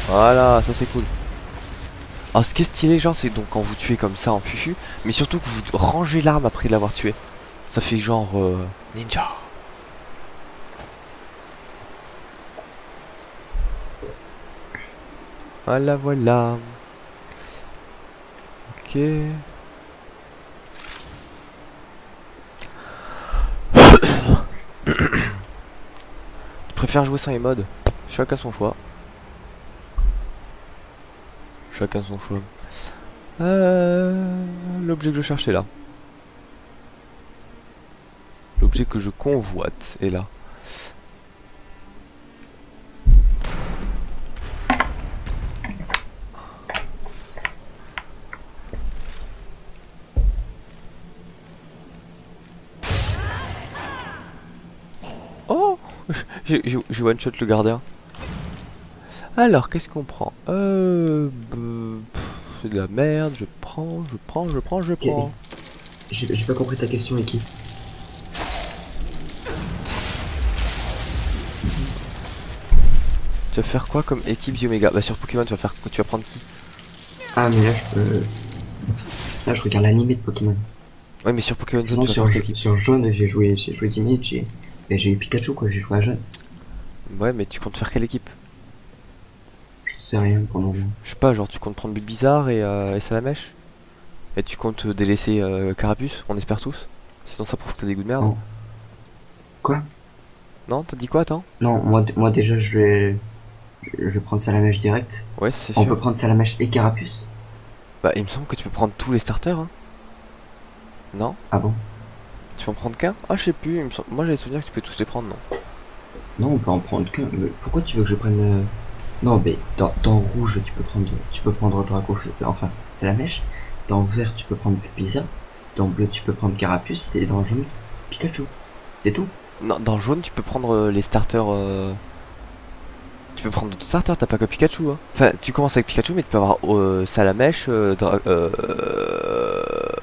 Voilà, ça c'est cool. Alors, ce qui est stylé, genre, c'est donc quand vous tuez comme ça en fufu, mais surtout que vous rangez l'arme après l'avoir tué. Ça fait genre ninja. Voilà, voilà. Ok. Tu préfères jouer sans les modes? Chacun son choix. Chacun son choix. L'objet que je cherchais là. L'objet que je convoite est là. Oh, j'ai one shot le gardien. Alors, qu'est-ce qu'on prend? C'est de la merde, je prends. J'ai pas compris ta question, Iki. Tu vas faire quoi comme équipe Omega? Bah sur Pokémon tu vas prendre qui? Ah mais là je peux... Là je regarde l'animé de Pokémon. Ouais mais sur Pokémon Sinon, tu vas faire quelle sur Jaune j'ai joué 10 minutes, j'ai eu Pikachu quoi, j'ai joué à Jaune. Ouais mais tu comptes faire quelle équipe? Je sais rien pour le moment. Je sais pas, genre tu comptes prendre Bulbizarre et Salamèche? Et tu comptes délaisser Carapuce, on espère tous? Sinon ça prouve que t'as des goûts de merde. Non. Quoi? Non, t'as dit quoi, attends? Non, moi déjà je vais prendre Salamèche direct. Ouais c'est On sûr. peut prendre Salamèche et Carapuce? Bah il me semble que tu peux prendre tous les starters hein. Non? Ah bon? Tu peux en prendre qu'un? Ah je sais plus, moi j'avais souvenir que tu peux tous les prendre, non? Non, on peut en prendre qu'un. Mais pourquoi tu veux que je prenne Non, mais dans rouge, tu peux prendre Draco, enfin, c'est la mèche. Dans vert, tu peux prendre Pupisa. Dans bleu, tu peux prendre Carapuce. Et dans jaune, Pikachu. C'est tout. Non, dans le jaune, tu peux prendre les starters. Tu peux prendre d'autres starters, t'as pas que Pikachu. Hein. Enfin, tu commences avec Pikachu, mais tu peux avoir Salamèche,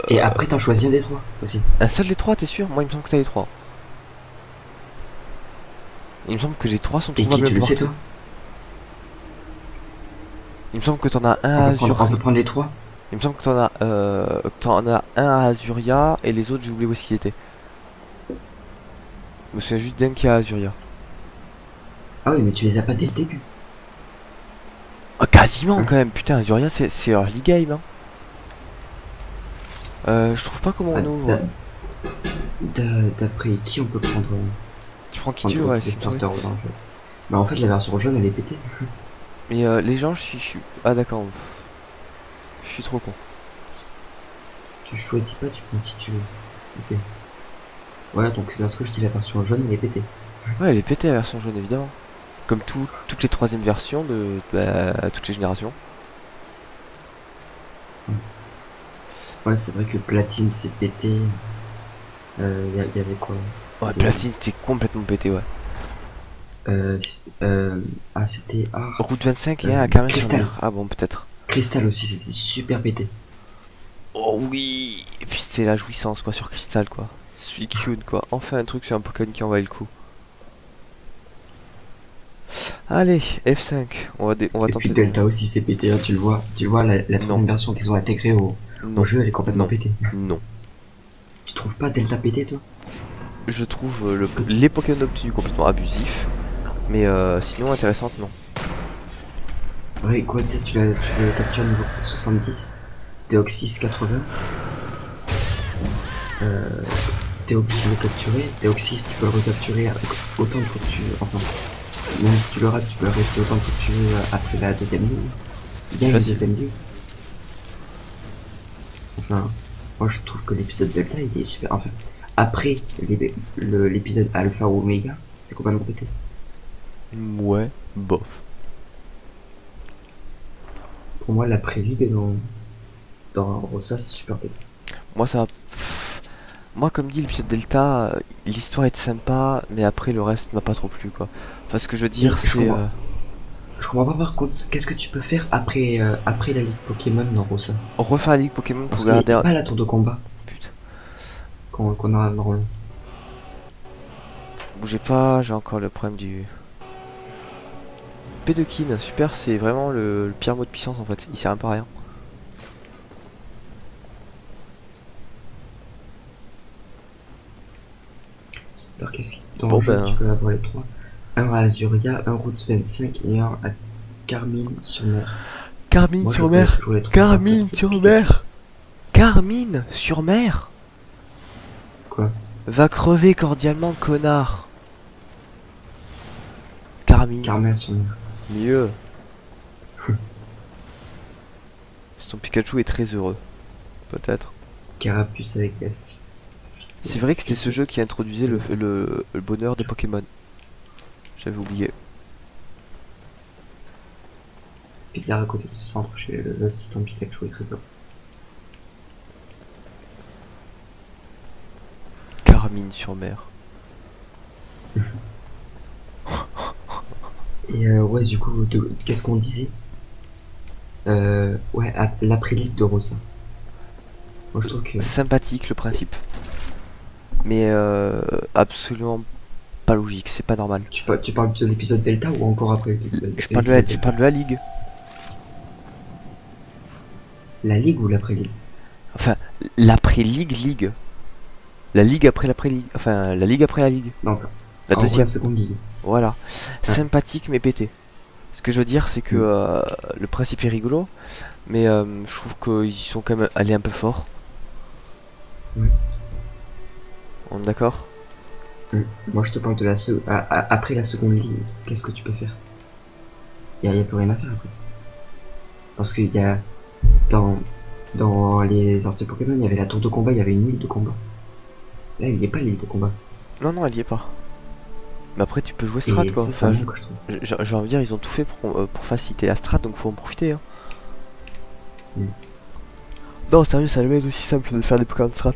Et après, t'en choisis un des trois aussi. un seul des trois, t'es sûr? Moi, il me semble que t'as les trois. Il me semble que les trois sont Et qui trouvables tu le sais, partout. toi? Il me semble que t'en as un à On peut Azuria. prendre les trois. Il me semble que t'en as un à Azuria et les autres, j'ai oublié où est-ce qu'ils étaient. Je me souviens juste d'un qui est à Azuria. Ah oui, mais tu les as pas dès le début. Oh, quasiment quand même, putain, Azuria c'est early game. Hein. Je trouve pas comment on ouvre. D'après qui on peut prendre Tu prends qui tu veux, ouais, les c'est tout. starters orange. Bah en fait la version jaune elle est pétée. Mais les gens, je suis... Ah d'accord. Je suis trop con. Tu choisis pas, tu prends qui tu veux. Ok. Voilà, donc c'est parce que je dis la version jaune elle est pétée. Ouais, elle est pétée la version jaune, évidemment. Comme toutes les troisièmes versions de toutes les générations. Ouais, c'est vrai que platine c'est pété. Y avait quoi? Ouais, platine c'était complètement pété, ouais. Ah c'était... Ah, Route 25 et un à Carmen sur Cristal. Mer. Ah bon, peut-être. Cristal aussi c'était super pété. Oh oui. Et puis c'était la jouissance, quoi, sur Crystal, quoi. Suicune, quoi. Enfin un truc sur un Pokémon qui envahit le coup. Allez, F5. On va Et tenter puis de... Delta aussi c'est pété, hein, tu le vois. Tu vois la troisième version qu'ils ont intégrée au Non, jeu elle est complètement Non. pétée. non. Tu trouves pas Delta pété toi? Je trouve les Pokémon obtenus complètement abusifs. Mais sinon intéressante, non. Ouais, quoi, tu sais, tu le captures niveau 70, Deoxys 80, Deoxys tu peux le capturer, Deoxys tu peux le recapturer avec autant de fois que tu veux, enfin, même si tu le rates, tu peux le rester autant de fois que tu veux après la deuxième ligne. Il y a une Facile. deuxième ligne. Enfin, moi je trouve que l'épisode Delta il est super, enfin, après l'épisode Alpha ou Omega, c'est complètement pété. Ouais, bof. Pour moi, la pré-ligue dans Rosa, c'est super pété. Moi ça... Moi comme dit l'épisode Delta, l'histoire est sympa, mais après le reste m'a pas trop plu, quoi. Enfin ce que je veux dire Je c'est... comprends. Je comprends pas par contre, qu'est-ce que tu peux faire après la ligue Pokémon dans Rosa? refaire la ligue Pokémon Parce pour qu'il n'y garder... a pas la tour de combat Putain, qu'on a dans le... bougez pas, j'ai encore le problème du... Pédokin, super, c'est vraiment le pire mot de puissance en fait, il sert un peu à rien. Alors qu'est-ce qu'il dans Bon, le jeu, ben. tu peux avoir les trois. Un à Azuria, un Route 25 et un à Carmine sur mer. Carmine Moi, sur je mer. connais toujours les trois Carmine starters. sur mer. Carmine sur mer. Quoi? Va crever cordialement, connard. Carmine. Carmel sur mer. Mieux. Son Pikachu est très heureux. Peut-être. Carapuce avec F. C'est vrai que c'était ce jeu qui introduisait le bonheur des Pokémon. J'avais oublié. Bizarre à côté du centre chez le si ton Pikachu est très heureux. Carmine sur mer. Et ouais, du coup, qu'est-ce qu'on disait? Ouais, l'après-ligue de Rosa. Moi je trouve que... Sympathique le principe. Mais absolument pas logique, c'est pas normal. Tu parles de l'épisode Delta ou encore après l'épisode Je parle de la ligue. La ligue ou l'après-ligue? Enfin, l'après-ligue. La ligue après l'après-ligue. Enfin, la ligue après la ligue. Donc, La en deuxième. gros, seconde ligue. Voilà. Sympathique mais pété. Ce que je veux dire, c'est que le principe est rigolo, mais je trouve qu'ils y sont quand même allés un peu fort. Oui. On est d'accord? Moi je te parle de après la seconde ligue, qu'est-ce que tu peux faire? Y a plus rien à faire après. Parce qu'il y a dans les anciens Pokémon, il y avait la tour de combat, il y avait une île de combat. Là, il n'y a pas l'île de combat. Non, non, elle y est pas. Mais après, tu peux jouer strat, Et quoi. ça Enfin, manque, je trouve. j'ai envie de dire, ils ont tout fait pour faciliter la strat, donc faut en profiter. Hein. Mm. Non, sérieux, ça devait être aussi simple de faire des Pokémon strat.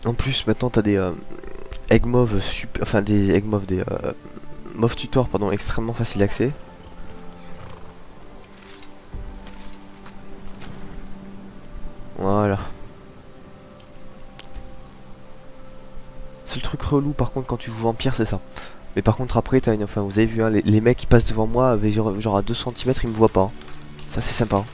En plus, maintenant, t'as des Eggmov super, enfin des Eggmov, des Mov tutor, pardon, extrêmement facile d'accès. Voilà. C'est le truc relou par contre quand tu joues vampire, c'est ça. Mais par contre après t'as une... Enfin vous avez vu hein, les mecs qui passent devant moi avec genre à 2 cm ils me voient pas. Hein. Ça c'est sympa. Hein.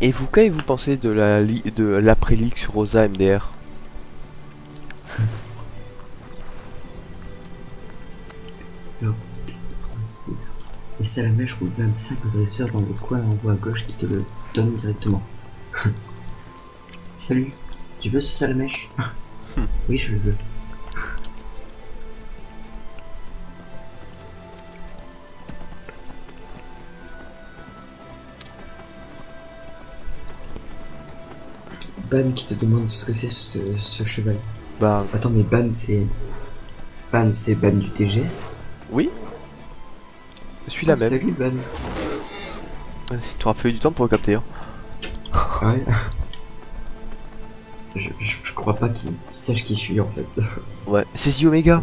Et vous, qu'avez-vous pensé de l'après-leak sur Rosa MDR? Et Salamèche roule 25 agresseurs dans le coin en haut à gauche qui te le donne directement. Salut, tu veux ce Salamèche? Oui, je le veux. Ban qui te demande ce que c'est ce cheval. Bah Attends, mais Ban c'est. Ban c'est Ban du TGS? oui. Je suis la même. Salut Ban. Tu auras fallu du temps pour le capter. Hein. Ouais. Je crois pas qu'il sache qui je suis en fait. Ouais. C'est The Omega.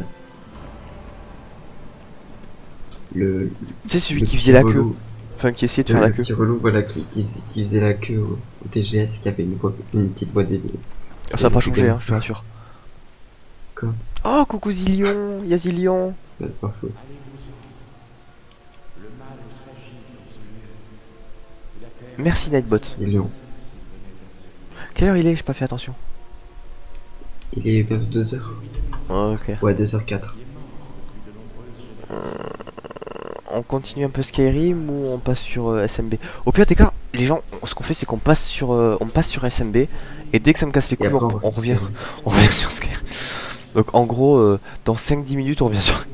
Le. C'est celui le qui petit faisait la queue. relou. Enfin qui essayait de faire Le la queue. petit relou, voilà, qui faisait la queue au TGS et qui avait une petite voix dédiée. Ça n'a pas changé, hein, je te rassure. Quoi? Oh coucou Zillion, y'a Zillion. Pas faute. Merci Nightbot. C'est Léon. Quelle heure il est? J'ai pas fait attention. Il est bientôt 2h. Oh, ok. Ouais, 2h04. On continue un peu Skyrim ou on passe sur SMB? Au pire des cas, les gens, ce qu'on fait c'est qu'on passe sur SMB et dès que ça me casse les couilles, Et après, on revient, on revient sur Skyrim. Donc en gros, dans 5-10 minutes, on revient sur.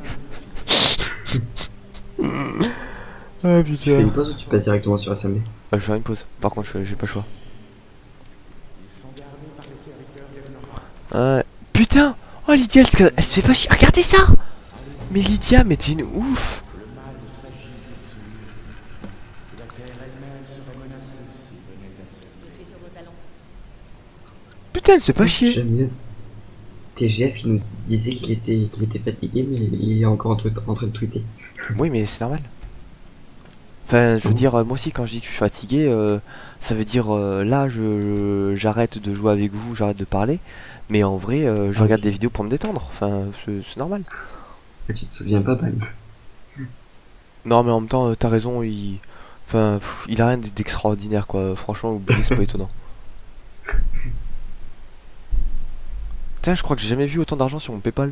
Ah Tu fais une pause ou tu passes directement sur SMB? Bah, je vais faire une pause. Par contre, j'ai pas le choix. Putain! Oh Lydia, elle se fait pas chier. Regardez ça! Mais Lydia, mais t'es une ouf! Je suis sur vos talons. Putain, elle se fait pas chier! J'aime bien. TGF, il nous disait qu'il était fatigué, mais il est encore en train de tweeter. Oui, mais c'est normal. Enfin, je veux dire, moi aussi, quand je dis que je suis fatigué, ça veut dire là, j'arrête de jouer avec vous, j'arrête de parler. Mais en vrai, je regarde des vidéos pour me détendre. Enfin, c'est normal. Ah, tu te souviens pas, Ban? Non, mais en même temps, t'as raison, enfin, il a rien d'extraordinaire, quoi. Franchement, oubliez, c'est pas étonnant. Putain, je crois que j'ai jamais vu autant d'argent sur mon PayPal.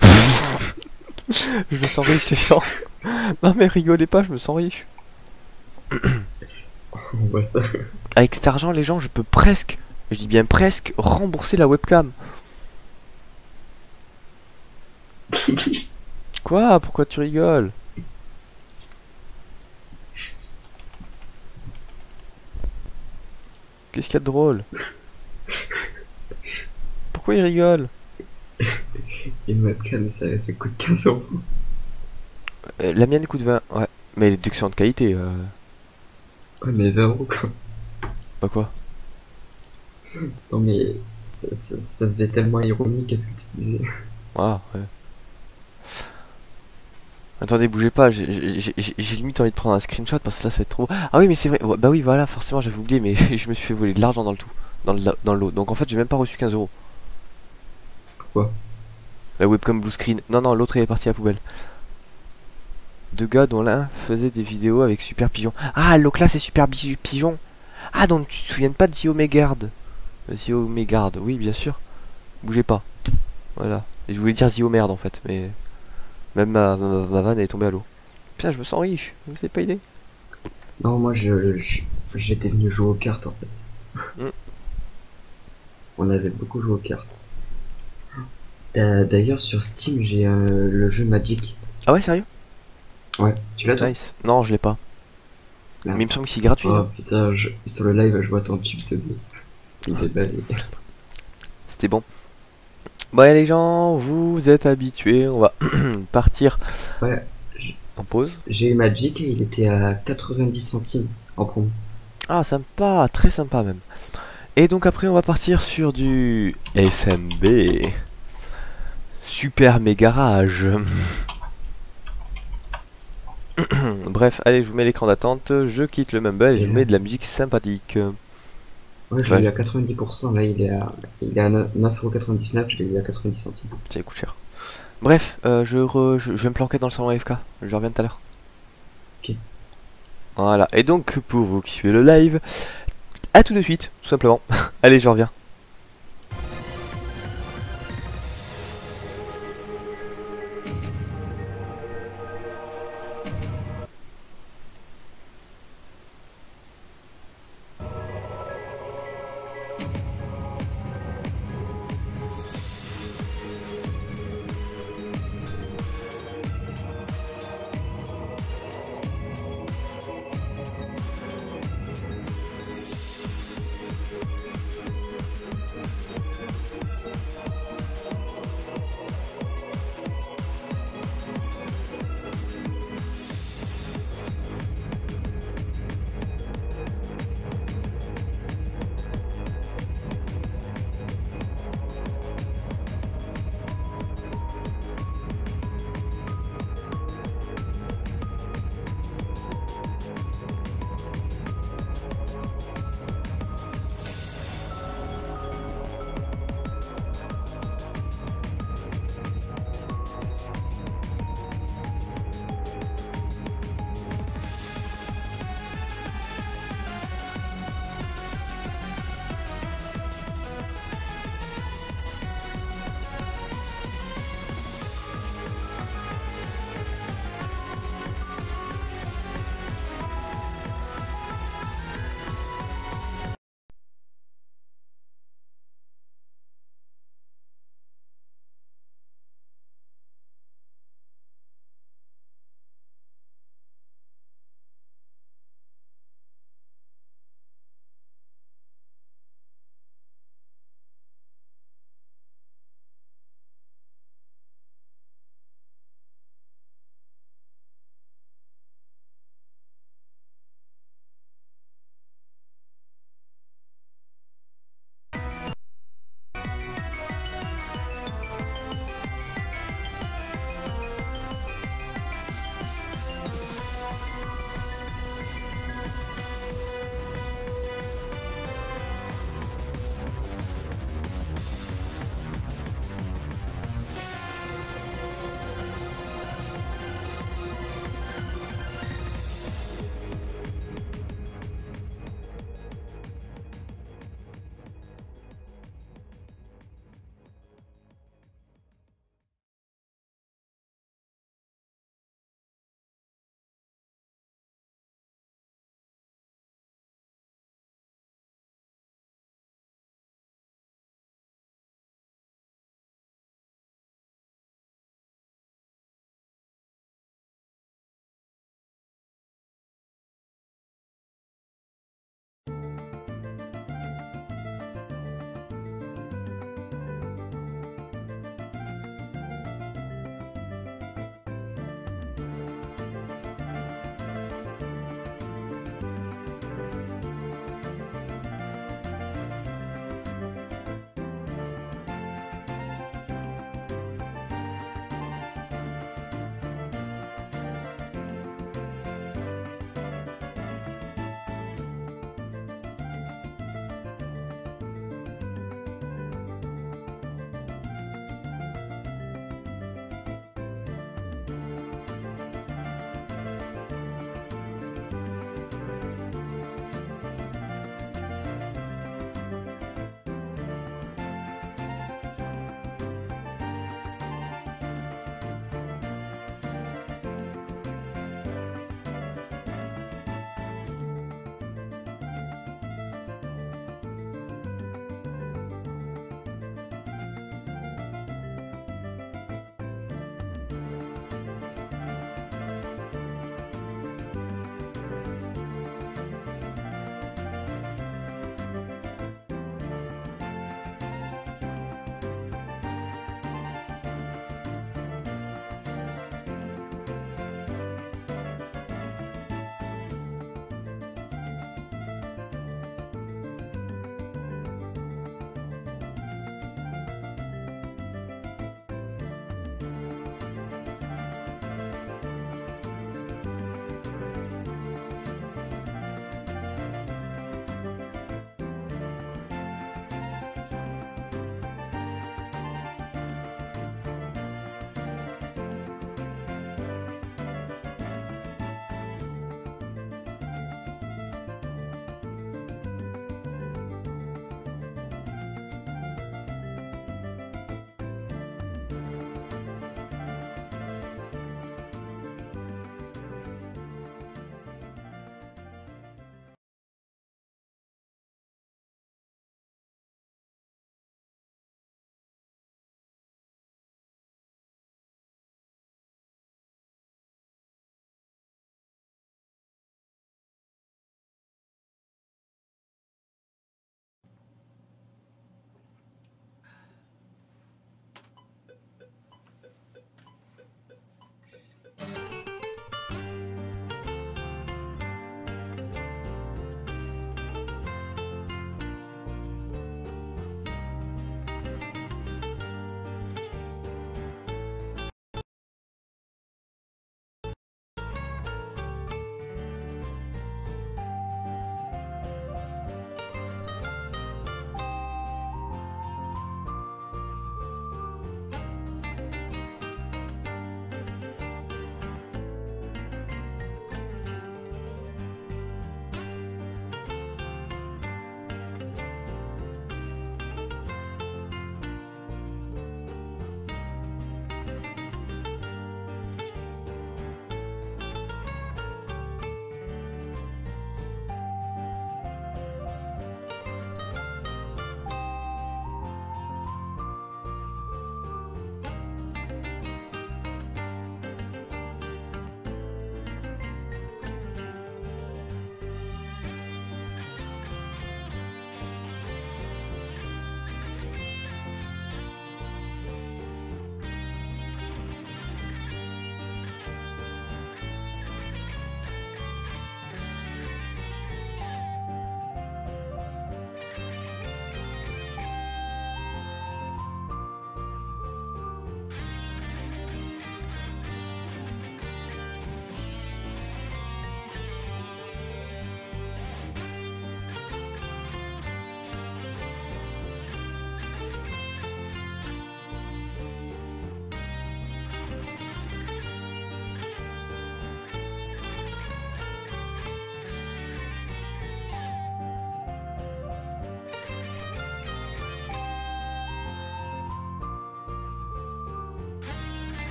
Je me sens riche, c'est chiant. Non, mais rigolez pas, je me sens riche. On voit ça. Avec cet argent, les gens, je peux presque, je dis bien presque, rembourser la webcam. Quoi? Pourquoi tu rigoles? Qu'est-ce qu'il y a de drôle? Pourquoi il rigole? Une webcam, ça coûte 15 euros. La mienne coûte 20, ouais. Mais elle est d'excellente qualité. Ouais, mais 20 euros quoi. Bah quoi? Non, mais ça faisait tellement ironique à ce que tu disais. Ah, ouais. Attendez, bougez pas, j'ai limite envie de prendre un screenshot parce que là ça va être trop. Ah oui, mais c'est vrai, ouais, bah oui, voilà, forcément j'avais oublié, mais je me suis fait voler de l'argent dans le tout, dans l'eau. Donc en fait, j'ai même pas reçu 15 euros. Pourquoi? La webcam blue screen. Non, non, l'autre est parti à la poubelle. Deux gars dont l'un faisait des vidéos avec Super Pigeon. Ah, Locla c'est Super Pigeon. Ah, donc tu te souviens pas de The Omegard? The Omegard, oui, bien sûr. Bougez pas. Voilà. Et je voulais dire The Omerd en fait, mais. Même ma vanne est tombée à l'eau. Putain, je me sens riche, vous avez pas idée. Non, moi j'étais venu jouer aux cartes en fait. Mm. On avait beaucoup joué aux cartes. D'ailleurs, sur Steam, j'ai le jeu Magic. Ah ouais, sérieux? Ouais, tu l'as toi? Nice. Non, je l'ai pas. Merde. Mais il me semble que c'est gratuit, Oh non? putain, sur le live, je vois ton tube de vie. Il est bavé. C'était bon. Bon, allez, les gens, vous êtes habitués. On va partir Ouais, en pause. j'ai eu Magic et il était à 90 centimes en promo. Ah, sympa, très sympa même. Et donc après, on va partir sur du SMB. Super méga rage. Bref, allez, je vous mets l'écran d'attente. Je quitte le mumble et je vous mets de la musique sympathique. Ouais, je l'ai eu à 90%, là il est à 9,99€, je l'ai eu à 90 centimes. Ça coûte cher. Bref, je vais me planquer dans le salon AFK. Je reviens tout à l'heure. Ok. Voilà. Et donc, pour vous qui suivez le live, à tout de suite, tout simplement. Allez, je reviens.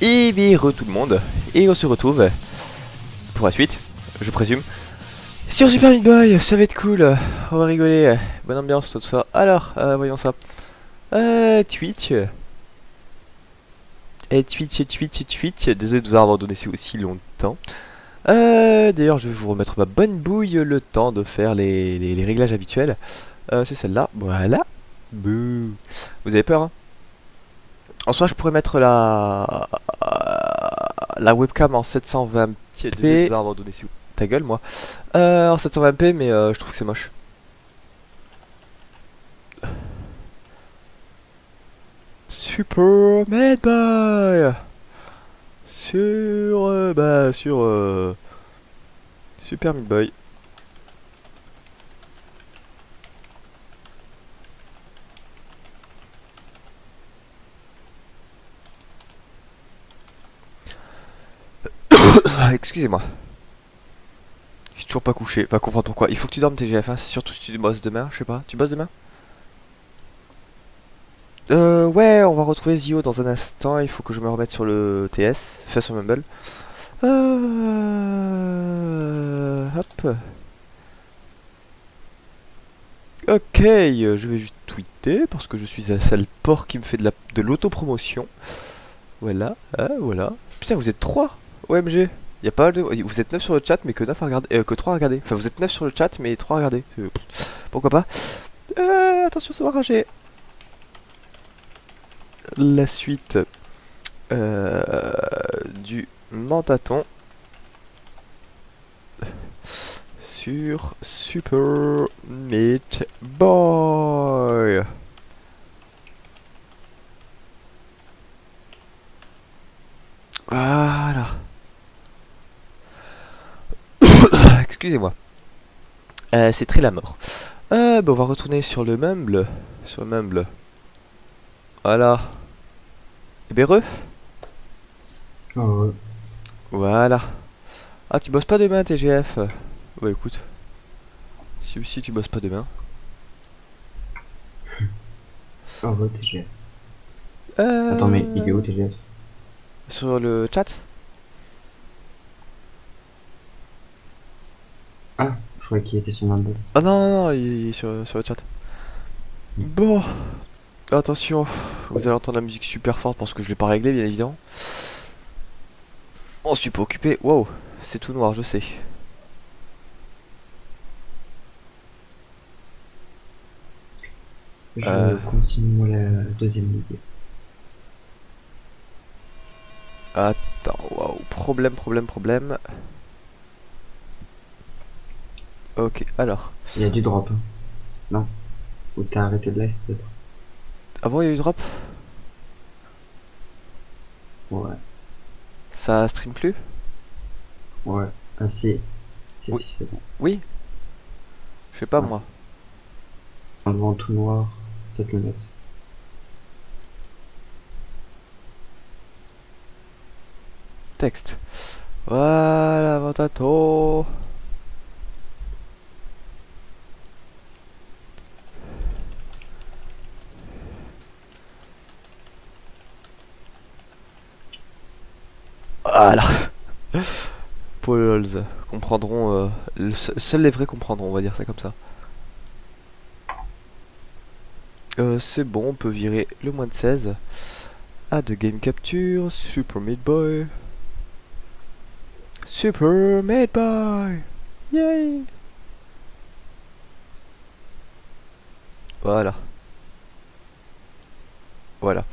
Et bien tout le monde. Et on se retrouve pour la suite, je présume. Sur Super Meat Boy, ça va être cool. On va rigoler. Bonne ambiance, tout ça. Alors, voyons ça. Twitch. Twitch. Désolé de vous avoir abandonné aussi longtemps. D'ailleurs, je vais vous remettre ma bonne bouille le temps de faire les réglages habituels. C'est celle-là. Voilà. Bouh. Vous avez peur, hein? En soi, je pourrais mettre la webcam en 720p. Désolé de vous avoir abandonné ta gueule, moi. En 720p, mais je trouve que c'est moche. Super Meat Boy sur Super Meat Boy. Excusez-moi. Je suis toujours pas couché, pas comprendre pourquoi. Il faut que tu dormes TGF, hein, surtout si tu bosses demain, je sais pas. Tu bosses demain? Ouais, on va retrouver Zio dans un instant. Il faut que je me remette sur le TS, enfin sur Mumble. Hop. Ok, je vais juste tweeter parce que je suis un sale porc qui me fait de l'autopromotion. Voilà, voilà. Putain, vous êtes 3 OMG. Y a pas de... Vous êtes 9 sur le chat, mais que 9 à regarder, que 3 à regarder. Enfin, vous êtes 9 sur le chat, mais 3 à regarder. Pourquoi pas. Attention, ça va rager. La suite du Mantaton sur Super Meat Boy. Voilà. Excusez-moi. C'est très la mort. Bah on va retourner sur le Mumble. Sur le Mumble. Voilà. Et Béreux. Ah ouais. Voilà. Ah, tu bosses pas demain, TGF? Ouais, écoute. Si tu bosses pas demain. Ah ouais, TGF. Attends, mais il est où TGF? Sur le chat? Ah, je croyais qu'il était sur ma boîte. Ah non, il est sur le chat. Bon. Attention, vous allez entendre la musique super forte parce que je l'ai pas réglé, bien évidemment. On suis pas occupé. Wow, c'est tout noir, je sais. Je continue moi la deuxième ligue. Attends, waouh, problème. Ok, alors. Il y a du drop. Hein. Non. Ou t'as arrêté de live peut-être. Ah bon, il y a eu drop? Ouais. Ça stream plus? Ouais. Ah si. Si, Oui. si, c'est bon. Oui? Je sais pas Ouais. moi. En devant tout noir, ça te le met. Texte. Voilà, Mantato. Voilà. Pour les lols, comprendront. Seuls les vrais comprendront, on va dire ça comme ça. C'est bon, on peut virer le moins de 16. Ah, de game capture, Super Meat Boy. Super Meat Boy. Yay. Voilà. Voilà.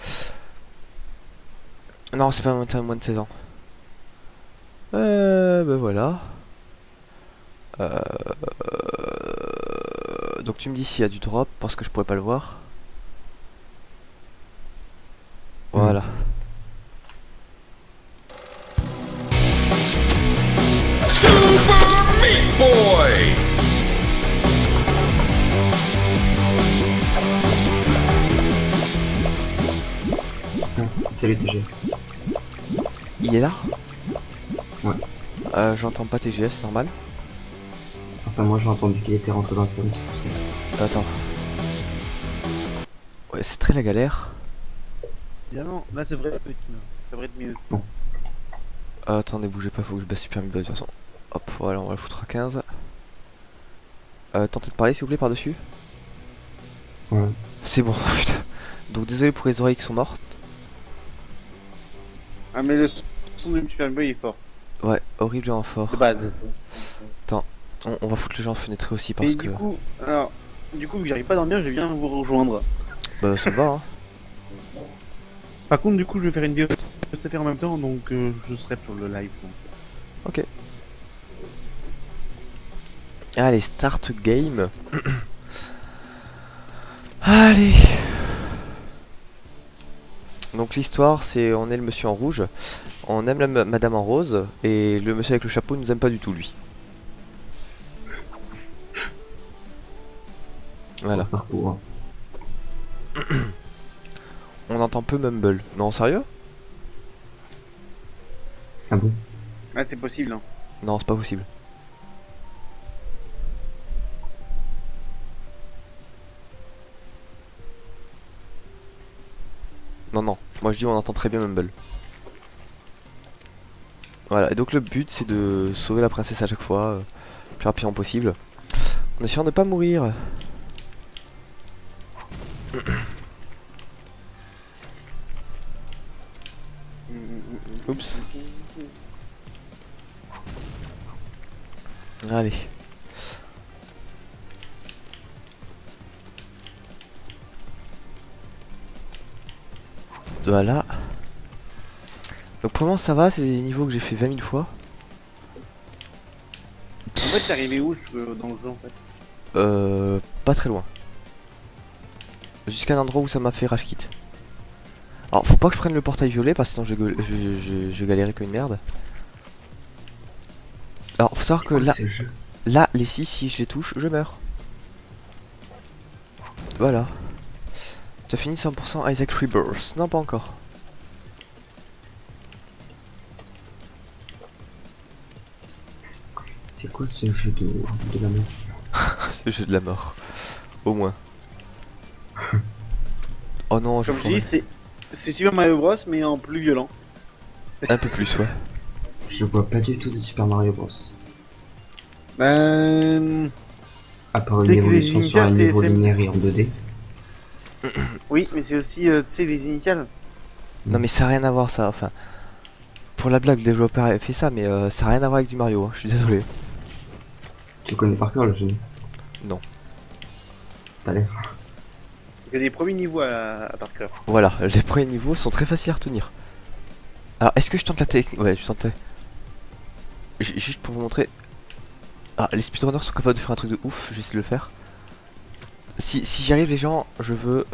Non, c'est pas un moins de 16 ans. Ben voilà. Donc tu me dis s'il y a du drop parce que je pourrais pas le voir. Voilà. Super Meat Boy! Salut TG. Il est là? Ouais. J'entends pas TGF, c'est normal. Enfin, moi j'ai entendu qu'il était rentré dans le salon. Attends. Ouais, c'est très la galère. Évidemment, là c'est vrai, petit. Ça devrait être mieux. Attendez, bougez pas, faut que je baisse super mid de toute façon. Hop, voilà, on va le foutre à 15. Tentez de parler s'il vous plaît par-dessus. Ouais. C'est bon, putain. Donc désolé pour les oreilles qui sont mortes. Ah, mais le son du Super Boy est fort. Ouais, horrible en fort. De base. On va foutre le jeu en fenêtre aussi parce Et que... du coup, vu que j'arrive pas à dormir, je viens vous rejoindre. Bah ça me va hein. Par contre, du coup, je vais faire une vidéo ça fait en même temps, donc je serai sur le live. Donc. Ok. Allez, start game. Allez. Donc l'histoire c'est on est le monsieur en rouge, on aime la madame en rose, et le monsieur avec le chapeau nous aime pas du tout lui. Voilà. Faire pour. On entend peu Mumble. Non sérieux? Ah bon? Ah, c'est possible, hein. Non c'est pas possible. Non non, moi je dis on entend très bien Mumble. Voilà, et donc le but c'est de sauver la princesse à chaque fois, le plus rapidement possible. En essayant de ne pas mourir. Oups. Allez. Voilà. Donc pour le moment ça va, c'est des niveaux que j'ai fait 20 000 fois. En fait, t'es arrivé où dans le jeu en fait? Pas très loin. Jusqu'à un endroit où ça m'a fait rage quit. Alors faut pas que je prenne le portail violet parce que sinon je galérais comme une merde. Alors faut savoir que là les 6 si je les touche je meurs. Voilà. Tu as fini 100% Isaac Rebirth? Non pas encore. C'est quoi ce jeu de la mort? Ce jeu de la mort. Au moins. Oh non je Comme je dis, c'est Super Mario Bros mais en plus violent. un peu plus ouais. Je vois pas du tout de Super Mario Bros. À part une c'est que les évolution sur un initiales, niveau c'est- linéaire et en 2D. Oui, mais c'est aussi, tu sais, les initiales. Non mais ça n'a rien à voir ça, enfin... Pour la blague le développeur a fait ça mais ça n'a rien à voir avec du Mario, hein. Je suis désolé. Tu connais par cœur le jeu? Non. T'as l'air. Il y a des premiers niveaux à par cœur. Voilà, les premiers niveaux sont très faciles à retenir. Alors est-ce que je tente la technique? Ouais je tentais. Juste pour vous montrer. Ah les speedrunners sont capables de faire un truc de ouf, je vais essayer de le faire. Si j'y arrive les gens, je veux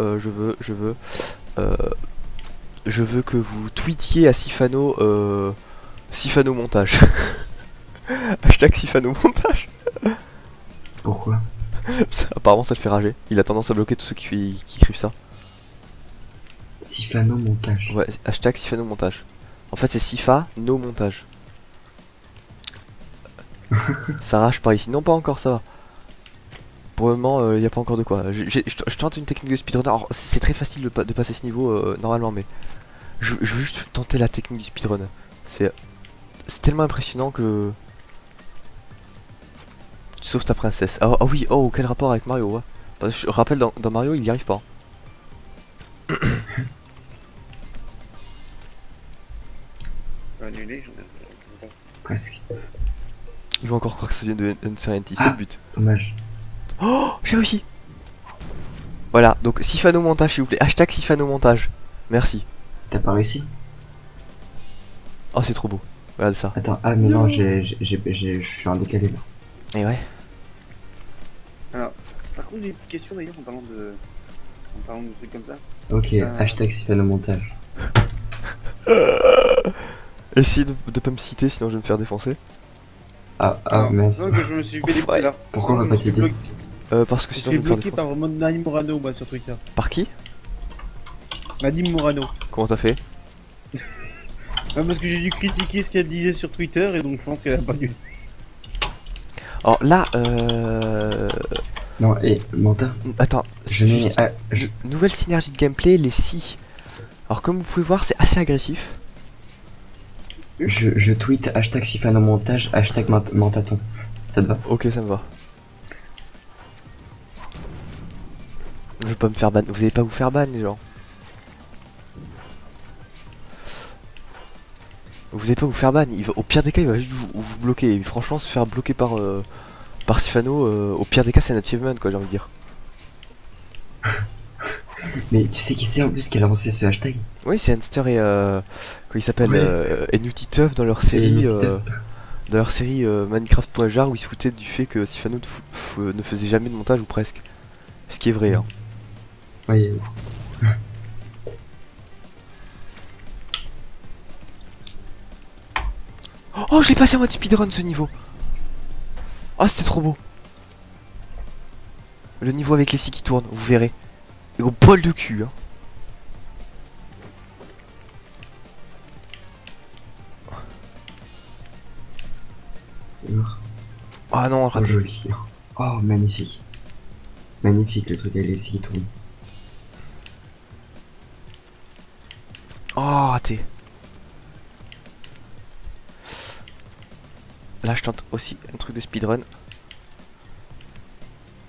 que vous tweetiez à Sifano Sifano montage. Hashtag Sifano montage. Pourquoi? Apparemment ça le fait rager. Il a tendance à bloquer tous ceux qui écrivent ça. Sifano montage. Ouais, hashtag Sifano montage. En fait c'est Sifa no montage. Ça rage par ici. Non pas encore ça va. Pour le moment il n'y a pas encore de quoi. Je tente une technique de speedrunner. Alors c'est très facile de passer ce niveau normalement mais je veux juste tenter la technique du speedrun. C'est tellement impressionnant que tu sauves ta princesse. Ah oui, oh quel rapport avec Mario ouais. Parce que je rappelle dans Mario il n'y arrive pas. Annulé, Presque. Ils vont encore croire que ça vient de Uncertainty, c'est le but. Dommage. Oh j'ai réussi. Voilà, donc Sifano montage s'il vous plaît. Hashtag Sifano montage. Merci. T'as pas réussi? Oh c'est trop beau. Regarde ça. Attends, ah mais non, je suis en décalé là. Et ouais. Alors, par contre, j'ai une petite question d'ailleurs en parlant de trucs comme ça. Ok, hashtag Sifano montage. Essayez de pas me citer sinon je vais me faire défoncer. Ah mince. Non, que je me suis fait Ouais. là. Pourquoi on va pas t'aider? Parce que Je sinon suis je vais me faire bloqué défoncer. par Nadim Morano moi, sur Twitter. Par qui? Nadim Morano. Comment t'as fait? Parce que j'ai dû critiquer ce qu'elle disait sur Twitter et donc je pense qu'elle a pas dû. Alors là Non, et Manta, attends, je mets. juste... Nouvelle synergie de gameplay, les si. Alors comme vous pouvez voir c'est assez agressif. Je tweet hashtag Sifano montage, hashtag Mentaton. Ça te va? Ok, ça me va. Je veux pas me faire ban. Vous allez pas vous faire ban, les gens. Vous allez pas vous faire ban. Au pire des cas, il va juste vous bloquer. Et franchement, se faire bloquer par Sifano, au pire des cas, c'est un achievement, quoi, j'ai envie de dire. Mais tu sais qui c'est en plus qui a lancé ce hashtag? Oui, c'est Hamster et quoi il s'appelle, Ouais. et Nutty Tuff dans leur série, Nutty Tuff. Minecraft.jar, où ils se foutaient du fait que Sifano ne faisait jamais de montage ou presque. Ce qui est vrai, hein. Ouais. Oh, je l'ai passé en mode speedrun ce niveau. Oh, c'était trop beau. Le niveau avec les scies qui tournent, vous verrez. Et au bol de cul, hein. Ah non, Oh, raté. joli. Oh, magnifique. Magnifique le truc avec les scies qui tournent. Oh, raté. Là, je tente aussi un truc de speedrun.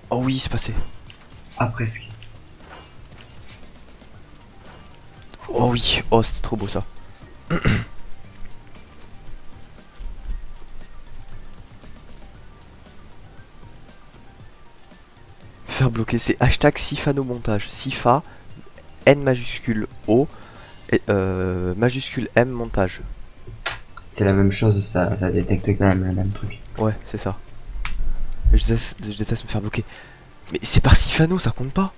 Oh oui, c'est passé. Ah, presque. Oh oui, oh, c'était trop beau ça. Faire bloquer, c'est hashtag Sifano montage. Sifa, N majuscule O, et, majuscule M montage. C'est la même chose, ça détecte quand même le même truc. Ouais, c'est ça. Je déteste me faire bloquer. Mais c'est par Sifano, ça compte pas.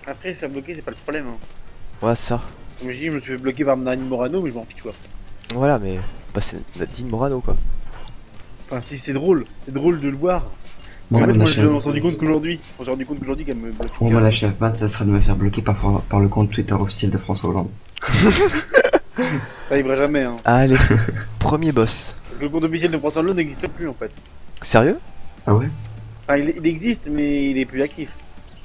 Après, se faire bloquer, c'est pas le problème. Hein. Ouais, ça. Comme je dis, je me suis fait bloquer par Nadine Morano, mais je m'en fiche quoi. Voilà, mais bah, c'est Nadine Morano quoi. Enfin, si c'est drôle de le voir. Moi, En fait, mon moi, je achèvement, me suis rendu compte qu'aujourd'hui, qu'elle me bloque. mon achèvement, ça sera de me faire bloquer par le compte Twitter officiel de François Hollande. Ça arrivera jamais, hein. Allez, premier boss. Parce que le compte officiel de François Hollande n'existe plus en fait. Sérieux? Ah ouais? Enfin, il existe, mais il est plus actif.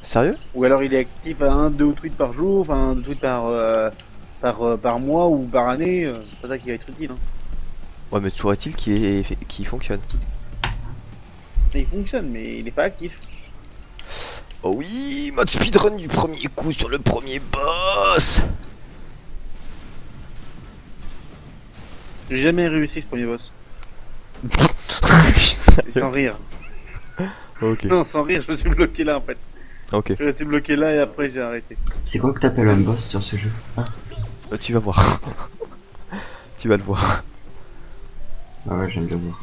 Sérieux? Ou alors il est actif à 1-2 tweets par jour, enfin 2 tweets par mois ou par année. C'est pas ça qui va être utile. Hein. Ouais, mais toujours est-il qu'il fonctionne. Mais il fonctionne, mais il est pas actif. Oh oui, mode speedrun du premier coup sur le premier boss. J'ai jamais réussi ce premier boss. Et sans rire. Ok, Non, sans rire, je me suis bloqué là en fait. ok. Je suis resté bloqué là et après j'ai arrêté. C'est quoi que t'appelles un boss sur ce jeu? Ah, Tu vas voir. Tu vas le voir. ah ouais, j'aime bien voir.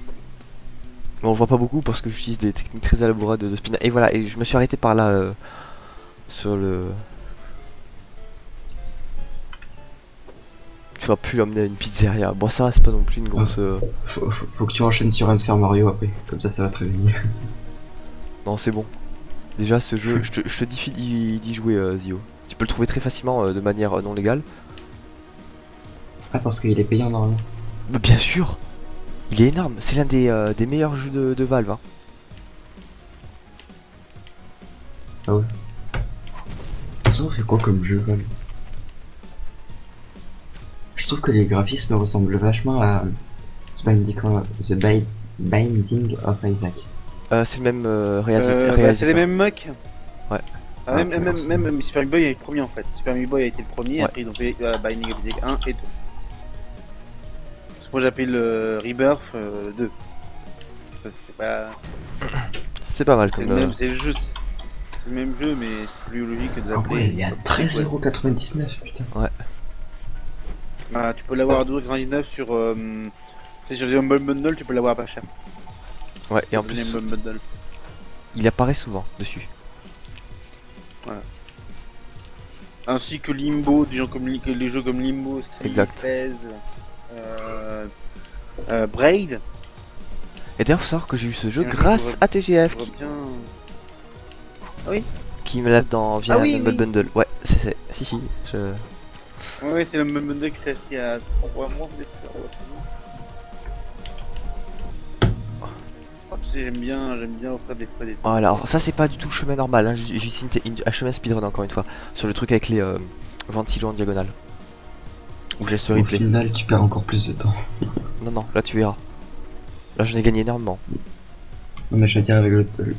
Mais on le voit pas beaucoup parce que j'utilise des techniques très élaborées de spin. Et voilà, et je me suis arrêté par là sur le. Tu vas plus l'emmener à une pizzeria. Bon, ça, c'est pas non plus une grosse. Faut que tu enchaînes sur Unfair Mario après, comme ça va très bien. Non, c'est bon. Déjà, ce jeu, je te dis d'y jouer, Zio. Tu peux le trouver très facilement de manière non légale. Ah, parce qu'il est payant normalement. Mais bien sûr. Il est énorme, c'est l'un des meilleurs jeux de Valve. Hein. Ah ouais. Ça, on fait quoi comme jeu, Valve? Je trouve que les graphismes ressemblent vachement à The Binding of Isaac. C'est le même Bah, réalisateur. c'est les mêmes mecs. Ouais. Ah, même Super Meat Boy a été le premier en fait. Super Meat Boy a été le premier, Ouais. après ils ont fait Binding of Isaac 1 et 2. Moi j'appelle Rebirth 2. C'est pas. C'était pas mal C'est comme. le même, c'est le jeu. C'est le même jeu, mais c'est plus logique que de Ah l'appeler. ouais, il est à 13,99€, putain. Ah, tu peux l'avoir à 12,99€ sur. C'est sur The Humble Bundle, tu peux l'avoir à pas cher. Ouais, et en The plus, Humble Bundle. il apparaît souvent dessus. Ainsi que Limbo, des gens comme que les jeux comme Limbo, Sleep, Exact. Fez, Braid. Et d'ailleurs, faut savoir que j'ai eu ce jeu Un jeu grâce qui à TGF On voit bien. Ah oui. qui me l'a via Ah oui, Humble oui. Bundle. Ouais, si, je. Ouais, c'est le même bundle qui est acheté à 3 mois peut-être. Oh, tu sais, j'aime bien offrir des fois des. Oh, alors ça c'est pas du tout le chemin normal, hein. Juste un chemin speedrun encore une fois. Sur le truc avec les ventilos en diagonale. Où j'ai ce Au replay. final, tu perds encore plus de temps. Non, non, là tu verras. Là j'en ai gagné énormément. Non, mais je veux dire, avec,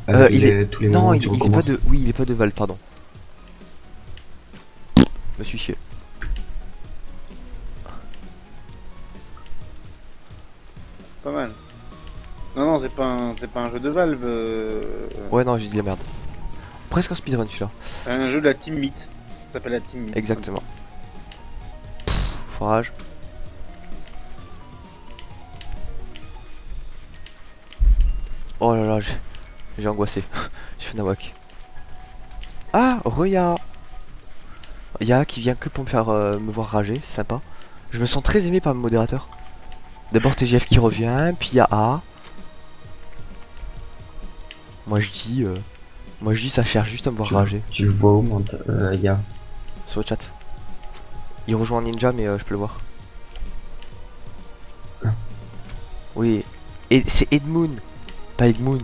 avec Il est... tous les Non, moments où il tu est pas recommences. de... Oui, il est pas de Val, pardon. Me suis chié. Pas mal. Non, non, c'est pas un jeu de Valve. Ouais, non, j'ai dit la merde. Presque un speedrun celui-là. C'est un jeu de la Team Meat. Ça s'appelle la Team Meat. Exactement. Forage. Oh là là, j'ai angoissé. Je fais nawak. Ah, Roya. Ya qui vient que pour me faire me voir rager, c'est sympa. Je me sens très aimé par le modérateur. D'abord TGF qui revient, puis y'a A. Moi je dis ça cherche juste à me voir rager Tu le vois où, Ya? sur le chat. Il rejoint Ninja mais je peux le voir. Ah. Oui, et c'est Edmoon, pas Edmoon.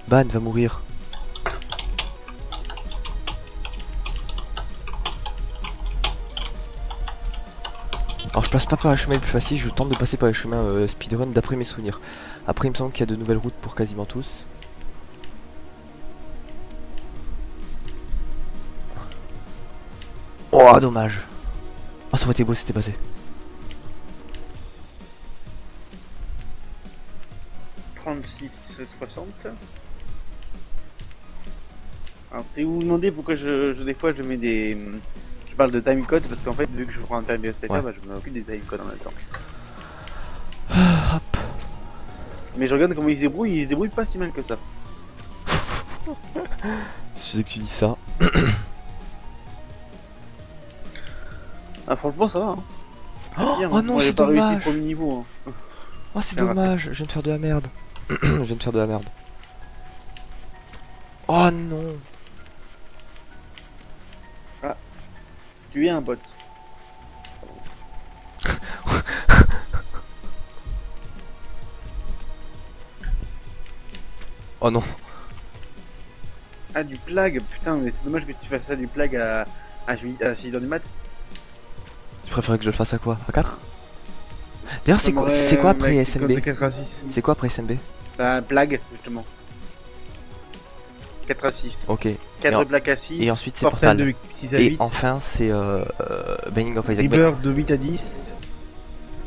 Ban va mourir. Alors je passe pas par les chemins les plus faciles, je tente de passer par les chemins speedrun d'après mes souvenirs. Après il me semble qu'il y a de nouvelles routes pour quasiment tous. Oh dommage. Oh ça aurait été beau si c'était passé. 36,60. Alors si vous vous demandez pourquoi des fois je mets des... Je parle de timecode parce qu'en fait vu que je prends un time setter, Ouais. bah, je m'occupe des timecodes en même temps. Hop. Mais je regarde comment ils se débrouillent pas si mal que ça. Si tu sais que tu dis ça. Ah franchement ça va hein. Oh, Bien, oh non moi, j'ai c'est pas réussi le dommage. premier niveau. Hein. Oh c'est Bien dommage, je viens de faire de la merde. Je viens de faire de la merde. Oh non. Tu es un bot. Oh non. Ah du plag, putain mais c'est dommage que tu fasses ça du plag à 6h du mat. Tu préférais que je le fasse à quoi? À 4? D'ailleurs c'est quoi après SMB? 4 à 6. C'est quoi après SMB? Bah, plag justement. 4 à 6. Ok. 4 Et plaques à 6. et ensuite, c'est Portal. de 6 à Et 8. enfin c'est Binding of Isaac. Rebirth de 8 à 10.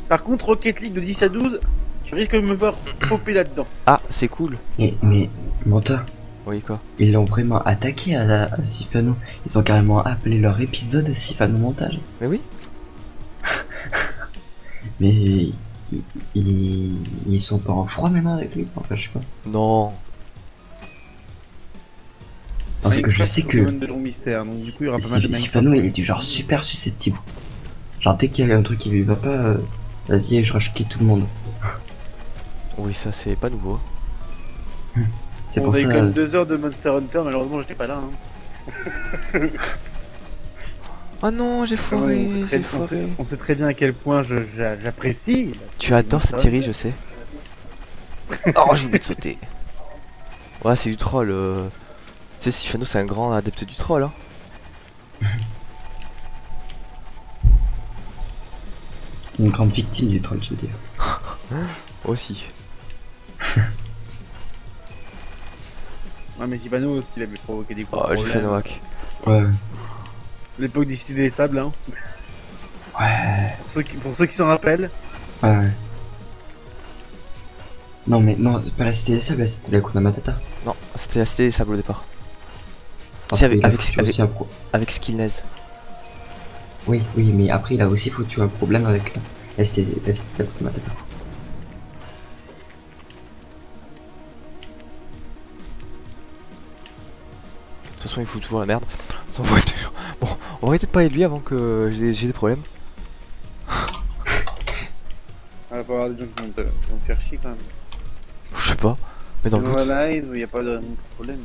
Par contre Rocket League de 10 à 12, tu risques de me voir popper là-dedans. Ah c'est cool. Mais, Manta, Oui quoi. ils l'ont vraiment attaqué à Sifano. Ils ont carrément appelé leur épisode Sifano Montage. Mais oui. Mais ils sont pas en froid maintenant avec lui. Enfin, je sais pas. Non. Parce Ouais, que je il sais passe que Pokémon de Long Mystère, donc du coup il y aura pas mal de Sifano il est du genre super susceptible. Genre dès qu'il y a un truc qui lui va pas, vas-y je rush tout le monde. Oui ça c'est pas nouveau. C'est On pour a eu ça. que 2 heures de Monster Hunter, malheureusement j'étais pas là. Hein. Oh non j'ai foiré, j'ai foiré. On sait très bien à quel point j'apprécie. Tu adores cette série je sais. Oh j'ai oublié de sauter. Ouais c'est du troll. Tu sais Sifano c'est un grand adepte du troll hein. Une grande victime du troll, je veux dire. Aussi. Ouais mais Sibano aussi il avait provoqué des gros Oh j'ai fait problèmes. Noak. Ouais. L'époque des cités des sables hein. Ouais. Pour ceux qui s'en rappellent. Ouais. Non mais non, c'est pas la cité des sables, c'était la Kuna Matata. Non c'était la cité des sables au départ. Parce Si, avec- qu'il a avec- foutu aussi un pro. Avec Skillnez. Oui, mais après il a aussi foutu un problème avec la cité de la Kuna Matata. De toute façon il fout toujours la merde. Ça envoie toujours. Bon on va arrêter de parler de lui avant que j'ai des problèmes. Il va pas y avoir des gens qui vont te faire chier quand même. Je sais pas. Mais dans le Dans doute. la live, il n'y a pas de problème.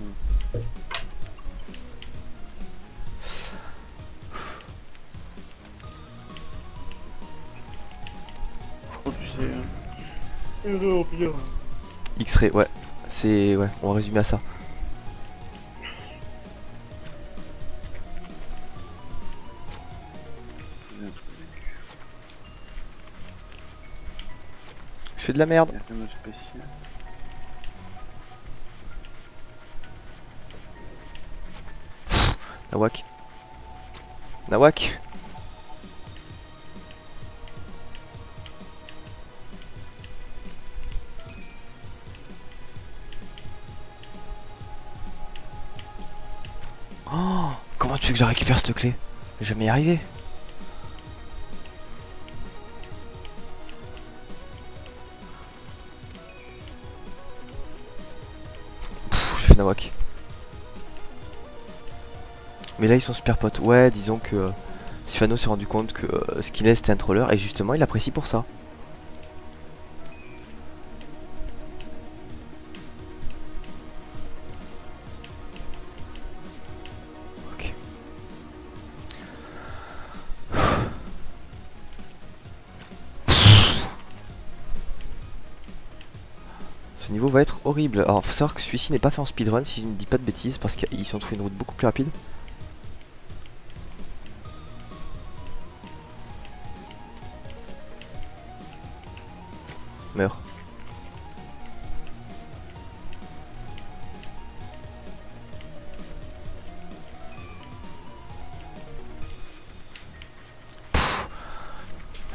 Oh, tu sais. Pire. X-ray, ouais. C'est... Ouais, on va résumer à ça. Je fais de la merde. Il y a rien de spécial. Nawak. Nawak. Oh, comment tu veux que je récupère cette clé? Je vais jamais y arriver. Je fais Nawak. Mais là ils sont super potes. Ouais, disons que Sifano s'est rendu compte que Skinless était un troller et justement il l'apprécie pour ça. Ok. Ce niveau va être horrible. Alors faut savoir que celui-ci n'est pas fait en speedrun si je ne dis pas de bêtises parce qu'ils ont trouvé une route beaucoup plus rapide. Meurs.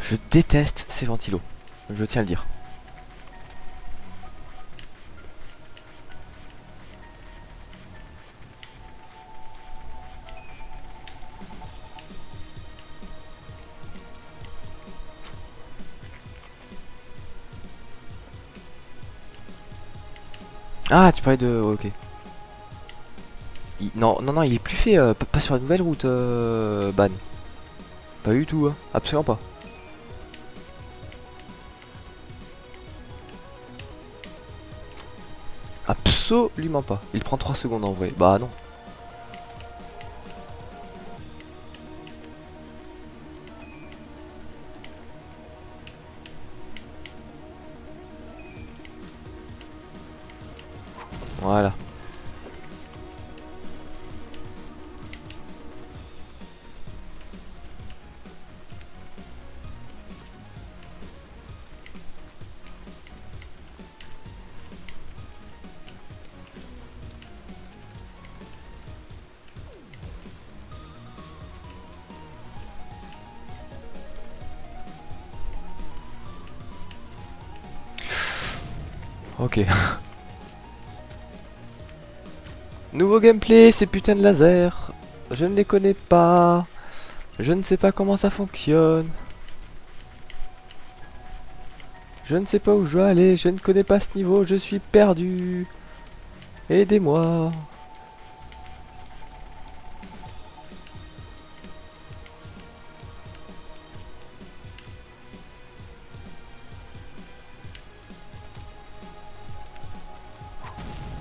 Je déteste ces ventilos. Je tiens à le dire. Ah, tu parlais de... ok. Non, non, non, il est plus fait, pas sur la nouvelle route, Ban. Pas du tout, hein. Absolument pas. Absolument pas. Il prend 3 secondes en vrai. Bah non. Voilà. Ok. Nouveau gameplay, ces putains de lasers. Je ne les connais pas. Je ne sais pas comment ça fonctionne. Je ne sais pas où je dois aller. Je ne connais pas ce niveau. Je suis perdu. Aidez-moi.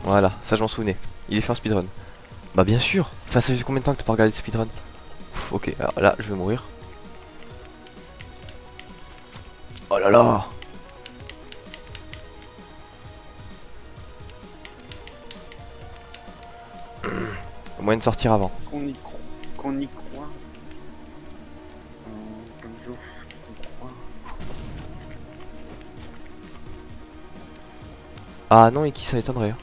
Voilà, ça j'en souvenais. Il est fait en speedrun. Bah bien sûr. Enfin, ça fait combien de temps que t'as pas regardé de speedrun? Pff, ok, alors là, je vais mourir. Oh là là. Moyen de sortir avant. Qu'on y croit. Comme jour, on croit. Ah non, et qui ça étonnerait. Hein.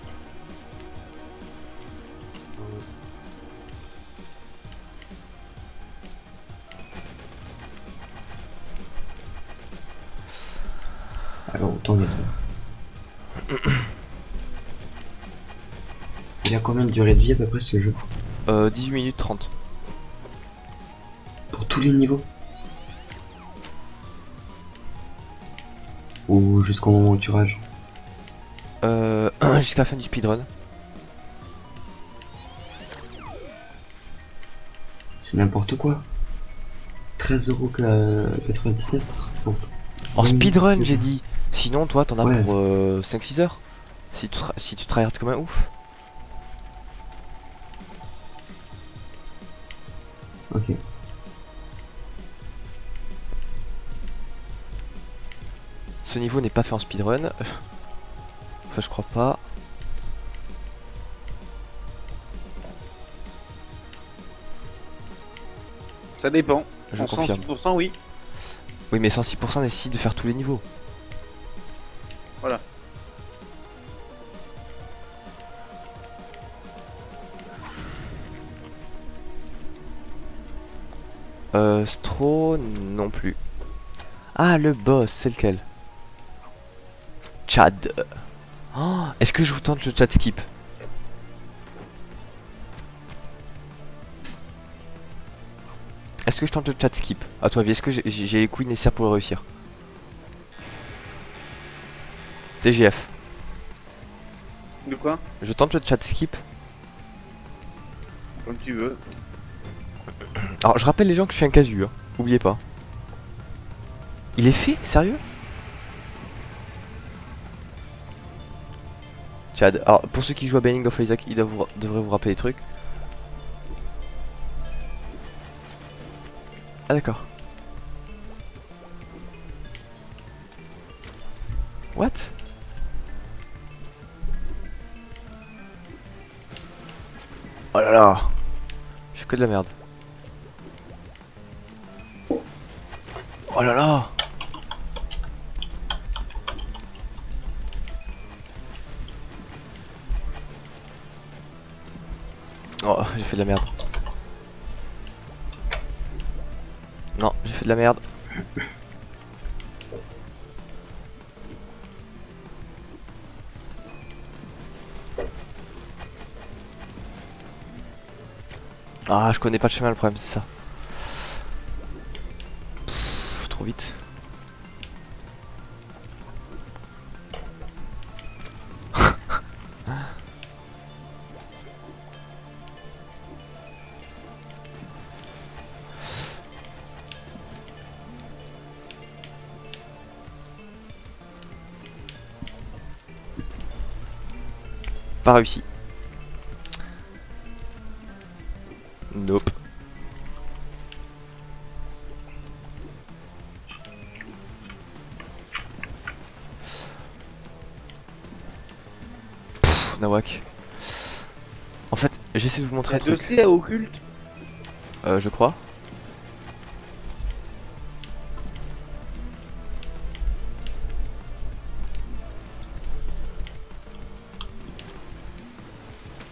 Alors autant nettoyer. Il a combien de durée de vie à peu près ce jeu? 18 minutes 30. Pour tous les niveaux? Ou jusqu'au moment où tu rages? Jusqu'à la fin du speedrun. C'est n'importe quoi. 13,99€ pour... En speedrun, j'ai dit. Sinon, toi, t'en as Ouais. pour 5-6 heures. Si tu tryhardes comme un ouf. Ok. Ce niveau n'est pas fait en speedrun. Enfin, je crois pas. Ça dépend. Je En confirme. 106%, oui. Oui, mais 106% nécessite de faire tous les niveaux. Voilà. Stro non plus. Ah, le boss, c'est lequel? Chad. Oh, est-ce que je vous tente le chat skip? Est-ce que je tente le chat skip? À toi, est-ce que j'ai les couilles nécessaires pour le réussir? TGF. De quoi? Je tente le chat skip. Comme tu veux. Alors, je rappelle les gens que je suis un casu, hein. Oubliez pas. Il est fait? Sérieux? Chad. Alors, pour ceux qui jouent à Binding of Isaac, ils devraient vous rappeler les trucs. Ah d'accord. What? Oh là là. Je fais que de la merde. Oh là là. Oh, j'ai fait de la merde. Non, j'ai fait de la merde. Ah, je connais pas le chemin, le problème, c'est ça. Pff, trop vite. Pas réussi. Nope. Pff, Nawak. En fait, j'essaie de vous montrer un Le truc. dossier à occulte. Je crois.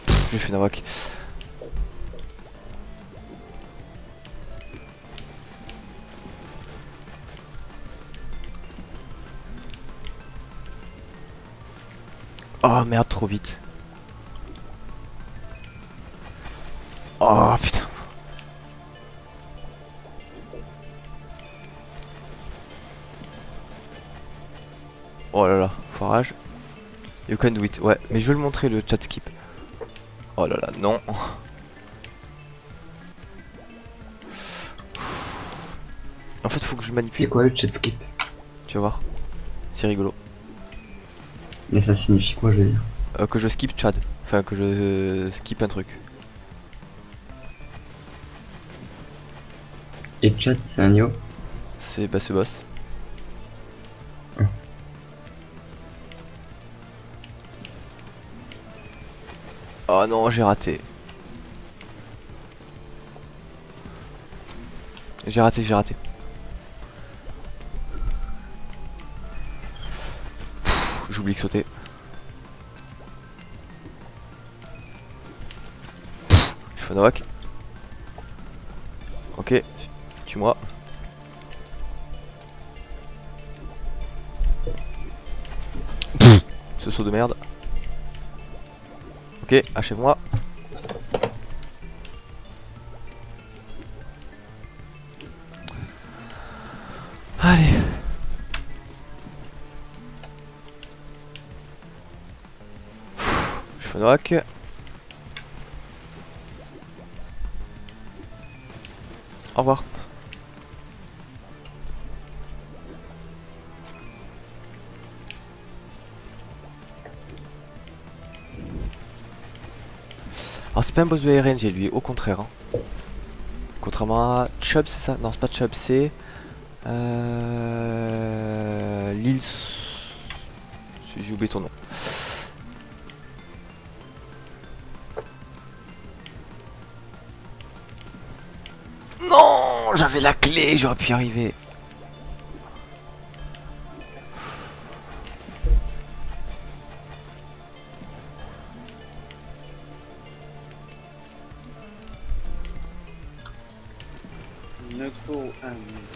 Pff, j'ai fait Nawak. Oh merde, trop vite. Oh putain. Oh là là, foirage. You can do it. Ouais, mais je vais le montrer le chat skip. Oh là là, non. En fait, faut que je manipule. C'est quoi le chat skip? Tu vas voir. C'est rigolo. Mais ça signifie quoi, je veux dire? Que je skip Chad. Enfin, que je skip un truc. Et chat, c'est un niveau? C'est bah, ce boss. Oh non, j'ai raté. J'ai raté. J'oublie de sauter. Je fais un knock. Ok, tue-moi. Ce saut de merde. Ok, achève-moi. Allez. Je fais un knock. Au revoir. Alors c'est pas un boss de RNG lui, au contraire. Hein. Contrairement à Chubb, c'est ça? Non, c'est pas Chubb, c'est... L'île... J'ai oublié ton nom. j'avais la clé, j'aurais pu y arriver.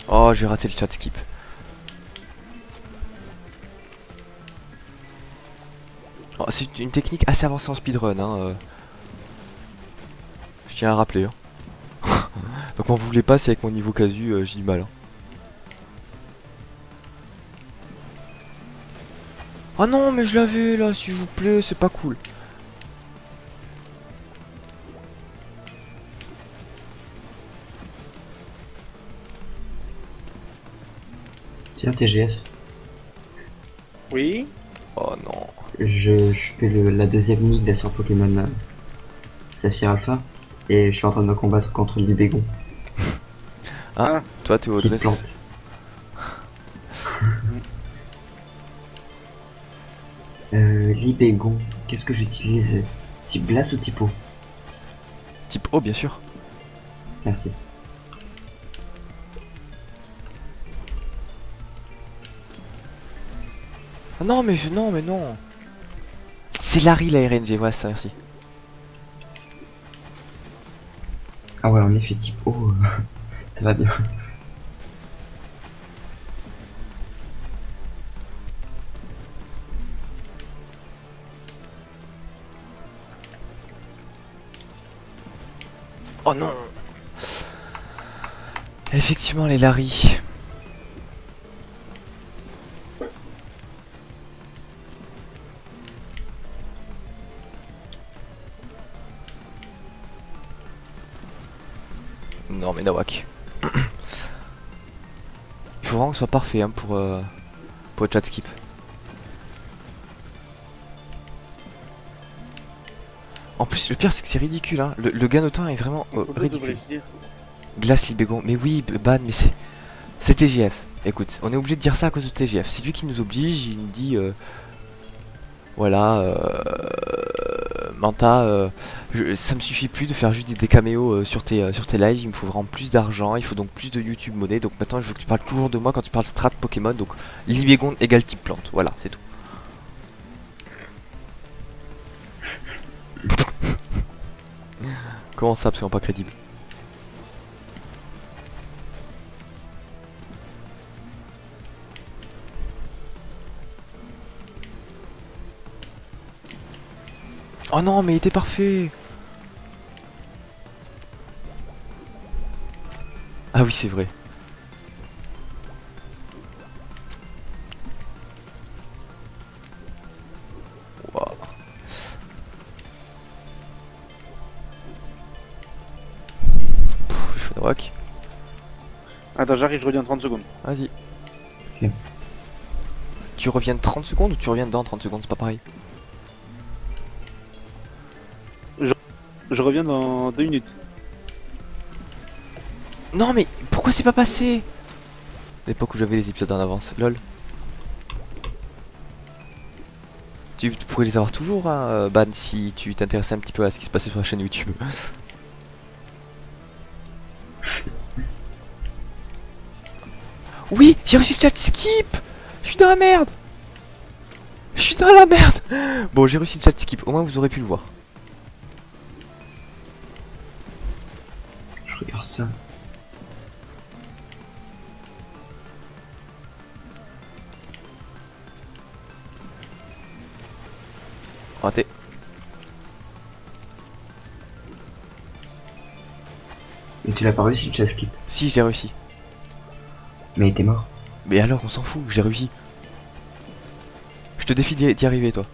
Oh, j'ai raté le chat skip. Oh, c'est une technique assez avancée en speedrun, hein. Je tiens à rappeler. Hein. Donc, on voulait pas, c'est avec mon niveau casu, j'ai du mal. Hein. Oh non, mais je l'avais là, s'il vous plaît, c'est pas cool. Tiens, TGF. Oui. Oh non. Je fais la deuxième ligue là sur Pokémon Saphir Alpha. Et je suis en train de me combattre contre Libégon. Ah, toi t'es au Petite dress. plante. Libégon, qu'est-ce que j'utilise? Type glace ou type eau? Type O, bien sûr. Merci. Ah non, mais non, mais non. C'est Larry la RNG, voilà ça, merci. Ah ouais, en effet, type eau, ça va bien. Oh non. Effectivement, les Larry. Non mais Nawak. Il faut vraiment que ce soit parfait hein, pour le chat skip. En plus le pire c'est que c'est ridicule hein. Le ganotin est vraiment ridicule. Glace Libégon. Mais oui Ban mais c'est TGF. Écoute, on est obligé de dire ça à cause de TGF. C'est lui qui nous oblige, il nous dit voilà Manta, ça me suffit plus de faire juste des caméos sur tes lives, il me faut vraiment plus d'argent, il faut donc plus de YouTube monnaie, donc maintenant je veux que tu parles toujours de moi quand tu parles strat Pokémon, donc Libégon égale type plante, voilà, c'est tout. Comment ça, absolument pas crédible. Oh non, mais il était parfait. Ah oui, c'est vrai. Wow. Je fais un wack. Attends, j'arrive, je reviens 30 secondes. Vas-y. Ok. Tu reviens 30 secondes ou tu reviens dans 30 secondes, c'est pas pareil. Je reviens dans 2 minutes. Non mais pourquoi c'est pas passé? L'époque où j'avais les épisodes en avance, lol. Tu pourrais les avoir toujours, hein, Ban, si tu t'intéressais un petit peu à ce qui se passait sur la chaîne YouTube. Oui, j'ai reçu le chat skip. Je suis dans la merde. Je suis dans la merde. Bon, j'ai reçu le chat skip, au moins vous aurez pu le voir. Je regarde ça. Raté. Et tu l'as pas réussi le chat skip? Si, je l'ai réussi. Mais il était mort. Mais alors, on s'en fout, je l'ai réussi. Je te défie d'y arriver, toi.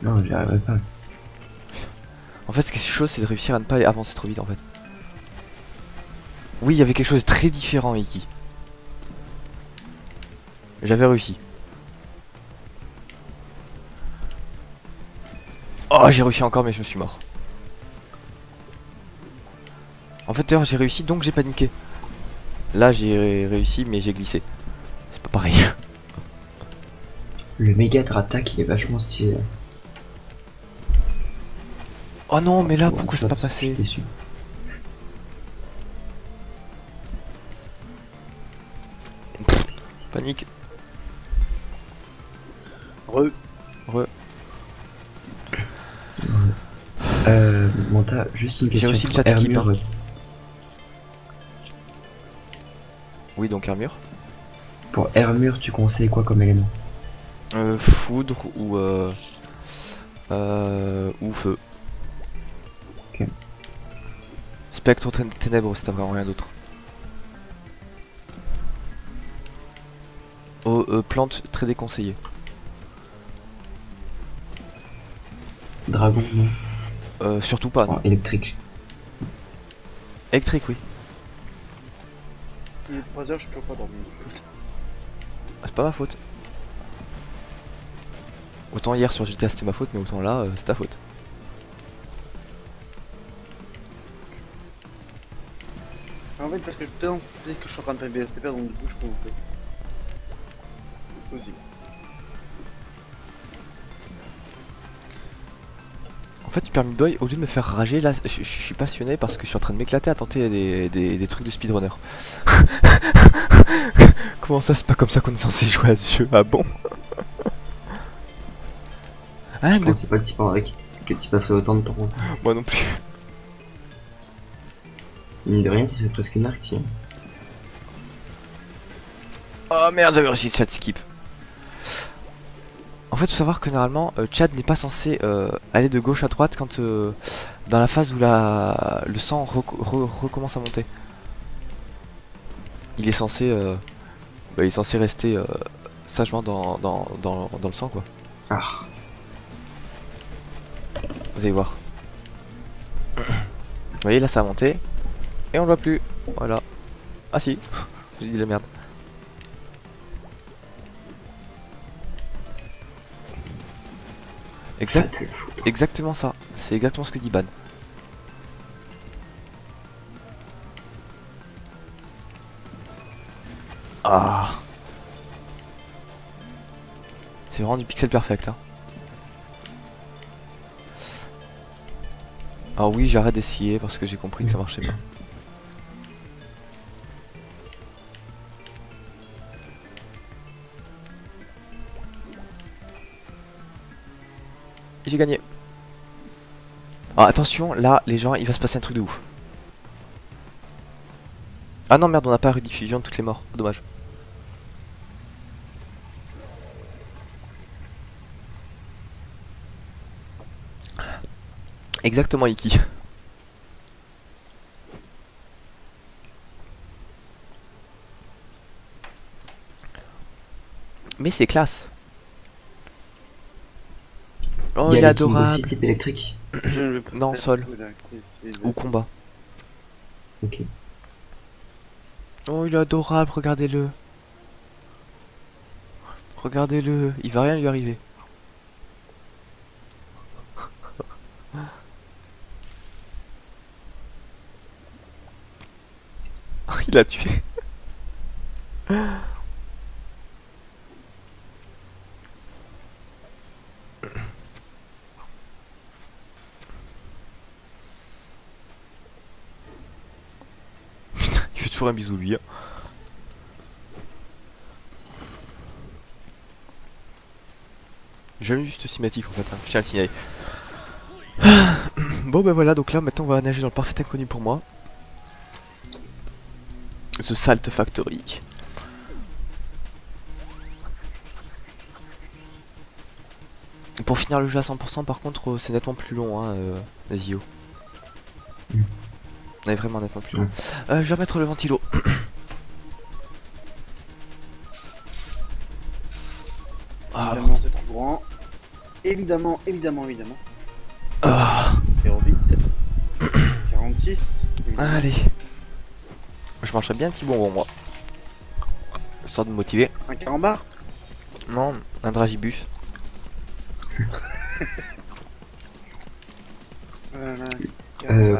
Non, j'y arriverai pas. En fait, ce qui est chaud, c'est de réussir à ne pas aller avancer trop vite, en fait. Oui, il y avait quelque chose de très différent, Iki. J'avais réussi. Oh, j'ai réussi encore, mais je me suis mort. En fait, d'ailleurs, j'ai réussi, donc j'ai paniqué. Là, j'ai réussi, mais j'ai glissé. C'est pas pareil. Le méga attaque, il est vachement stylé. Oh non, mais là, One pourquoi c'est shot, pas passé? je suis déçu. Panique. Re. Monta, juste une J'ai question. aussi le pour chat skip, Hermure, Oui, donc armure. Pour Hermure, tu conseilles quoi comme élément? Foudre ou feu. Ok. Spectre ténèbres, si t'as vraiment rien d'autre. Oh, plante très déconseillée. Dragon, non. Surtout pas, non. Oh, électrique. Électrique, oui. Il est 3 heures, je suis toujours pas dormi. Ah, c'est pas ma faute. Autant hier sur GTA c'était ma faute, mais autant là, c'est ta faute. En fait, parce que peut-être que je suis en train de faire BSTP, donc du coup, je peux vous faire. Aussi. En fait, Super Meat Boy, au lieu de me faire rager, là, je suis passionné parce que je suis en train de m'éclater à tenter des trucs de speedrunner. Comment ça, c'est pas comme ça qu'on est censé jouer à ce jeu? Ah bon? Ah, Je pensais pas que tu passerais autant de temps. moi non plus. Mine de rien, ça fait presque une arc, tiens. Oh merde, j'avais réussi le chat skip. En fait, faut savoir que normalement, Chad n'est pas censé aller de gauche à droite quand dans la phase où le sang recommence à monter. Il est censé, il est censé rester sagement dans le sang, quoi. Ah. Vous allez voir. Vous voyez, là ça a monté et on le voit plus. Voilà. Ah si, j'ai dit de la merde. Exactement ça. C'est exactement ce que dit Ban. Ah. C'est vraiment du pixel perfect, hein. Alors oui, j'arrête d'essayer parce que j'ai compris que ça marchait pas. J'ai gagné. Ah, attention, là, les gens, il va se passer un truc de ouf. Ah non, merde, on n'a pas rediffusion de toutes les morts. Oh, dommage. Exactement, Iki. Mais c'est classe. Oh, il est adorable. Aussi type électrique. Non, sol. Ou combat. Ok. Oh, il est adorable, regardez-le. Regardez-le, il va rien lui arriver. Il a tué. Il fait toujours un bisou lui. Hein. J'aime juste cinématique en fait, hein. Je tiens à le signaler. Bon ben voilà, donc là maintenant on va nager dans le parfait inconnu pour moi. The Salt Factory. Pour finir le jeu à 100% par contre c'est nettement plus long hein, Nazio. On est vraiment nettement plus long. Je vais remettre le ventilo. Évidemment, c'est trop grand. Évidemment. Ah. 08. 46. Allez. Je mangerais bien un petit bonbon moi. Histoire de me motiver. Un carambar. Non, un dragibus.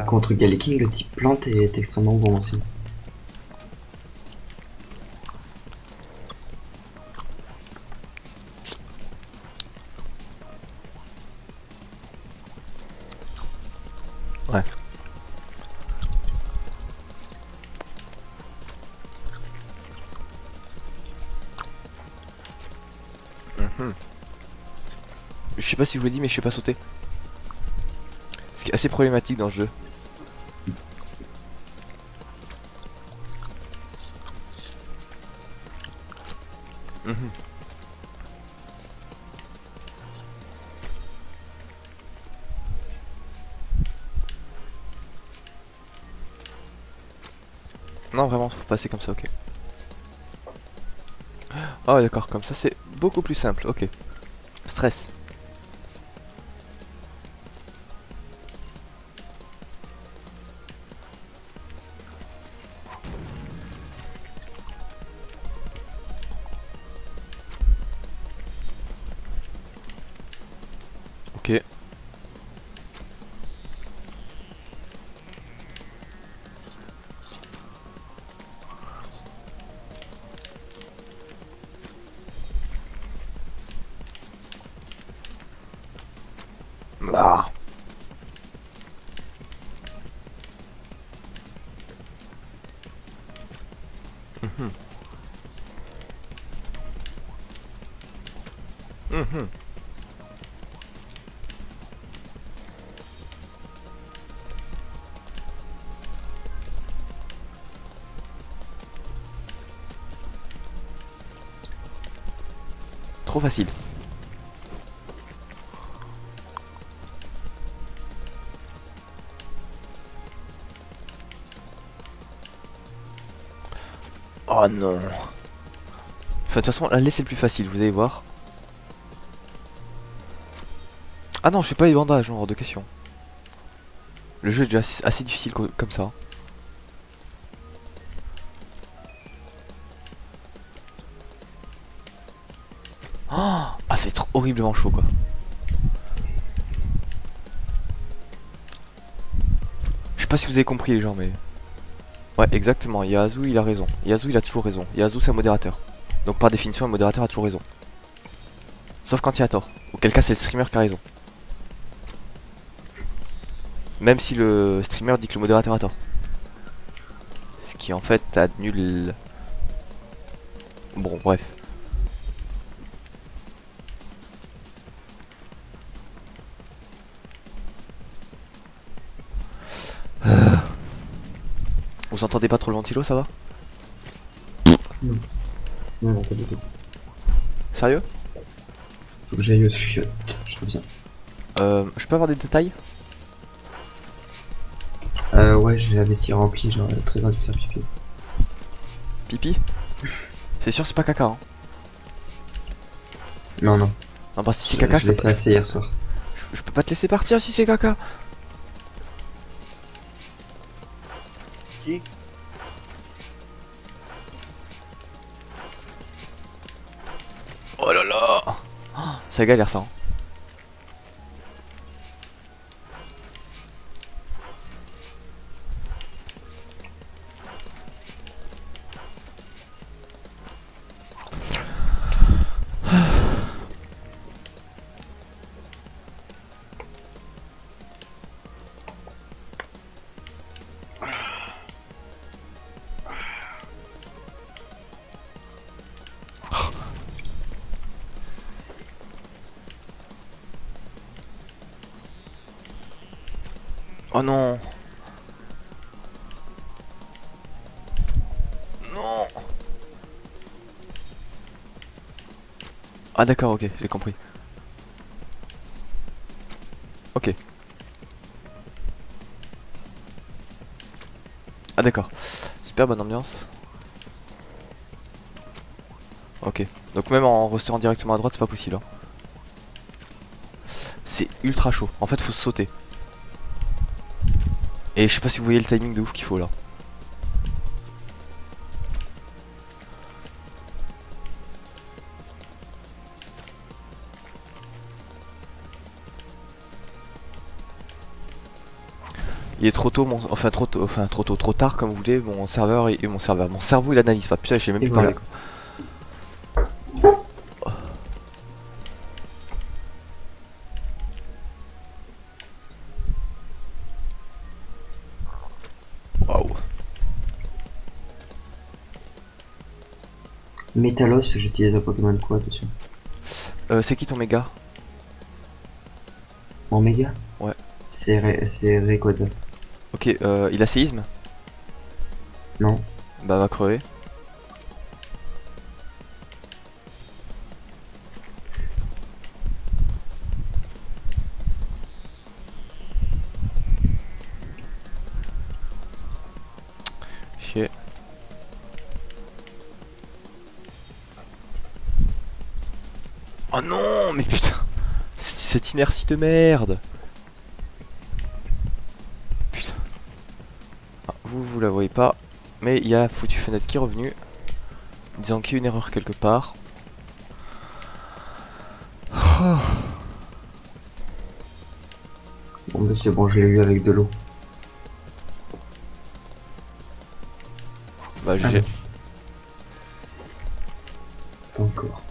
Contre Galeking, le type plante est extrêmement bon aussi. Ouais. sais pas si je vous l'ai dit, mais je sais pas sauter. Ce qui est assez problématique dans le jeu. Mhm. Non, vraiment, faut passer comme ça, ok. Ah, d'accord, comme ça c'est beaucoup plus simple, ok. Stress. Ok. Ah. Mhm. Mhm. Trop facile. Oh non. Enfin, de toute façon, la laisse est le plus facile, vous allez voir. Ah non, je fais pas les bandages, hors de question. Le jeu est déjà assez difficile comme ça. Ah, ça va être horriblement chaud quoi. Je sais pas si vous avez compris les gens, mais... Ouais, exactement, Yazu il a raison. Yazu il a toujours raison. Yazu c'est un modérateur. Donc par définition, un modérateur a toujours raison. Sauf quand il a tort. Auquel cas c'est le streamer qui a raison. Même si le streamer dit que le modérateur a tort. Ce qui en fait annule... Bon, bref. Vous entendez pas trop le ventilo, ça va? Non. Non, pas du tout. Sérieux? Faut que j'aille au chiottes, je reviens. Je peux avoir des détails? Ouais, j'ai la vessie remplie, genre très envie de faire pipi. Pipi? C'est sûr c'est pas caca hein? Non, non. Non bah si c'est caca je l'ai fait assez hier soir. je peux pas te laisser partir si c'est caca. Qui? Oh là là oh, ça galère ça hein. Oh non. Non. Ah d'accord, ok, j'ai compris. Ok. Ah d'accord. Super bonne ambiance. Ok. Donc même en restant directement à droite, c'est pas possible. Hein. C'est ultra chaud. En fait, faut se sauter. Et je sais pas si vous voyez le timing de ouf qu'il faut là. Il est trop tôt, trop tard comme vous voulez, mon serveur et mon cerveau il analyse pas. Putain, je sais même plus parler quoi. Waouh. Métalos, j'utilise un Pokémon quoi dessus? C'est qui ton méga? En méga? Ouais. C'est Rayquaza. Ok, il a séisme? Non. Bah va crever. Chier. Oh non, mais putain, cette inertie de merde. Putain. Ah, vous la voyez pas, mais il y a la foutue fenêtre qui est revenue, disant qu'il y a une erreur quelque part. Oh. Bon, mais c'est bon, je l'ai eu avec de l'eau. Bah Ah GG. non. Pas encore.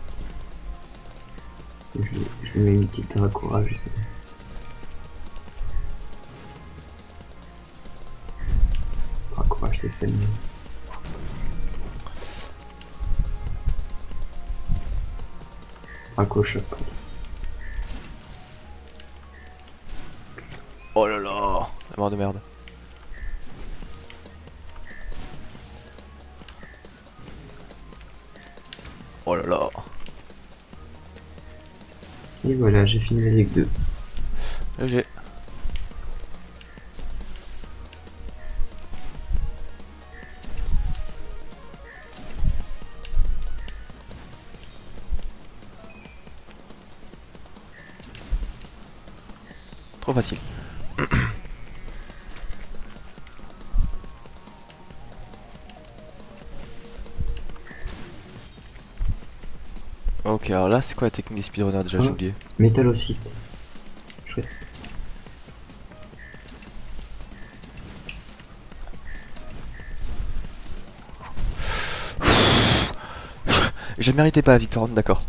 Je lui mets une petite courage, je sais. Courage, les fans. Un coach. Oh là là, la mort de merde. Oh là là. Et voilà, j'ai fini la Ligue 2. GG. Trop facile. Ok, alors là, c'est quoi la technique des speedrunners déjà? J'ai oublié. Métallocyte. Chouette. Je méritais pas la victoire, d'accord.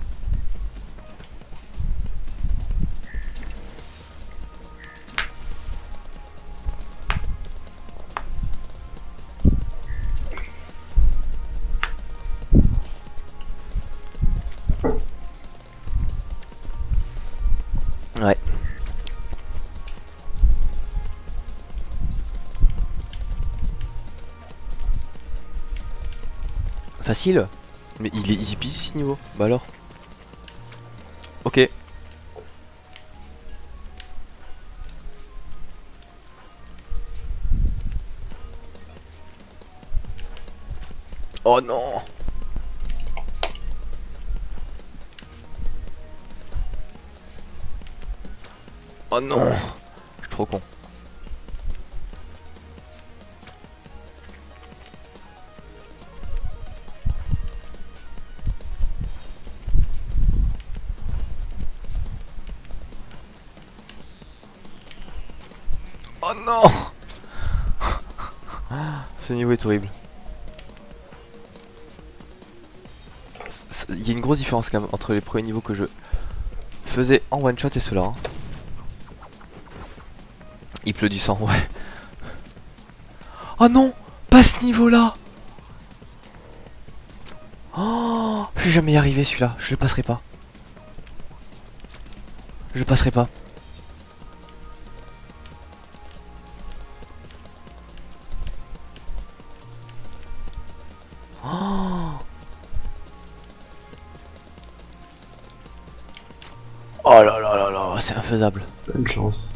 Ouais. Facile. Mais il est easy peasy ce niveau. Bah alors. Ok. Oh non. Oh non. Je suis trop con. Oh non. Ce niveau est horrible. Il y a une grosse différence quand même entre les premiers niveaux que je faisais en one shot et ceux-là. Hein. Il pleut du sang, ouais. Oh non, pas ce niveau-là. Oh, je vais jamais y arriver celui-là. Je le passerai pas. Je le passerai pas. Oh là là là là, c'est infaisable. Bonne chance.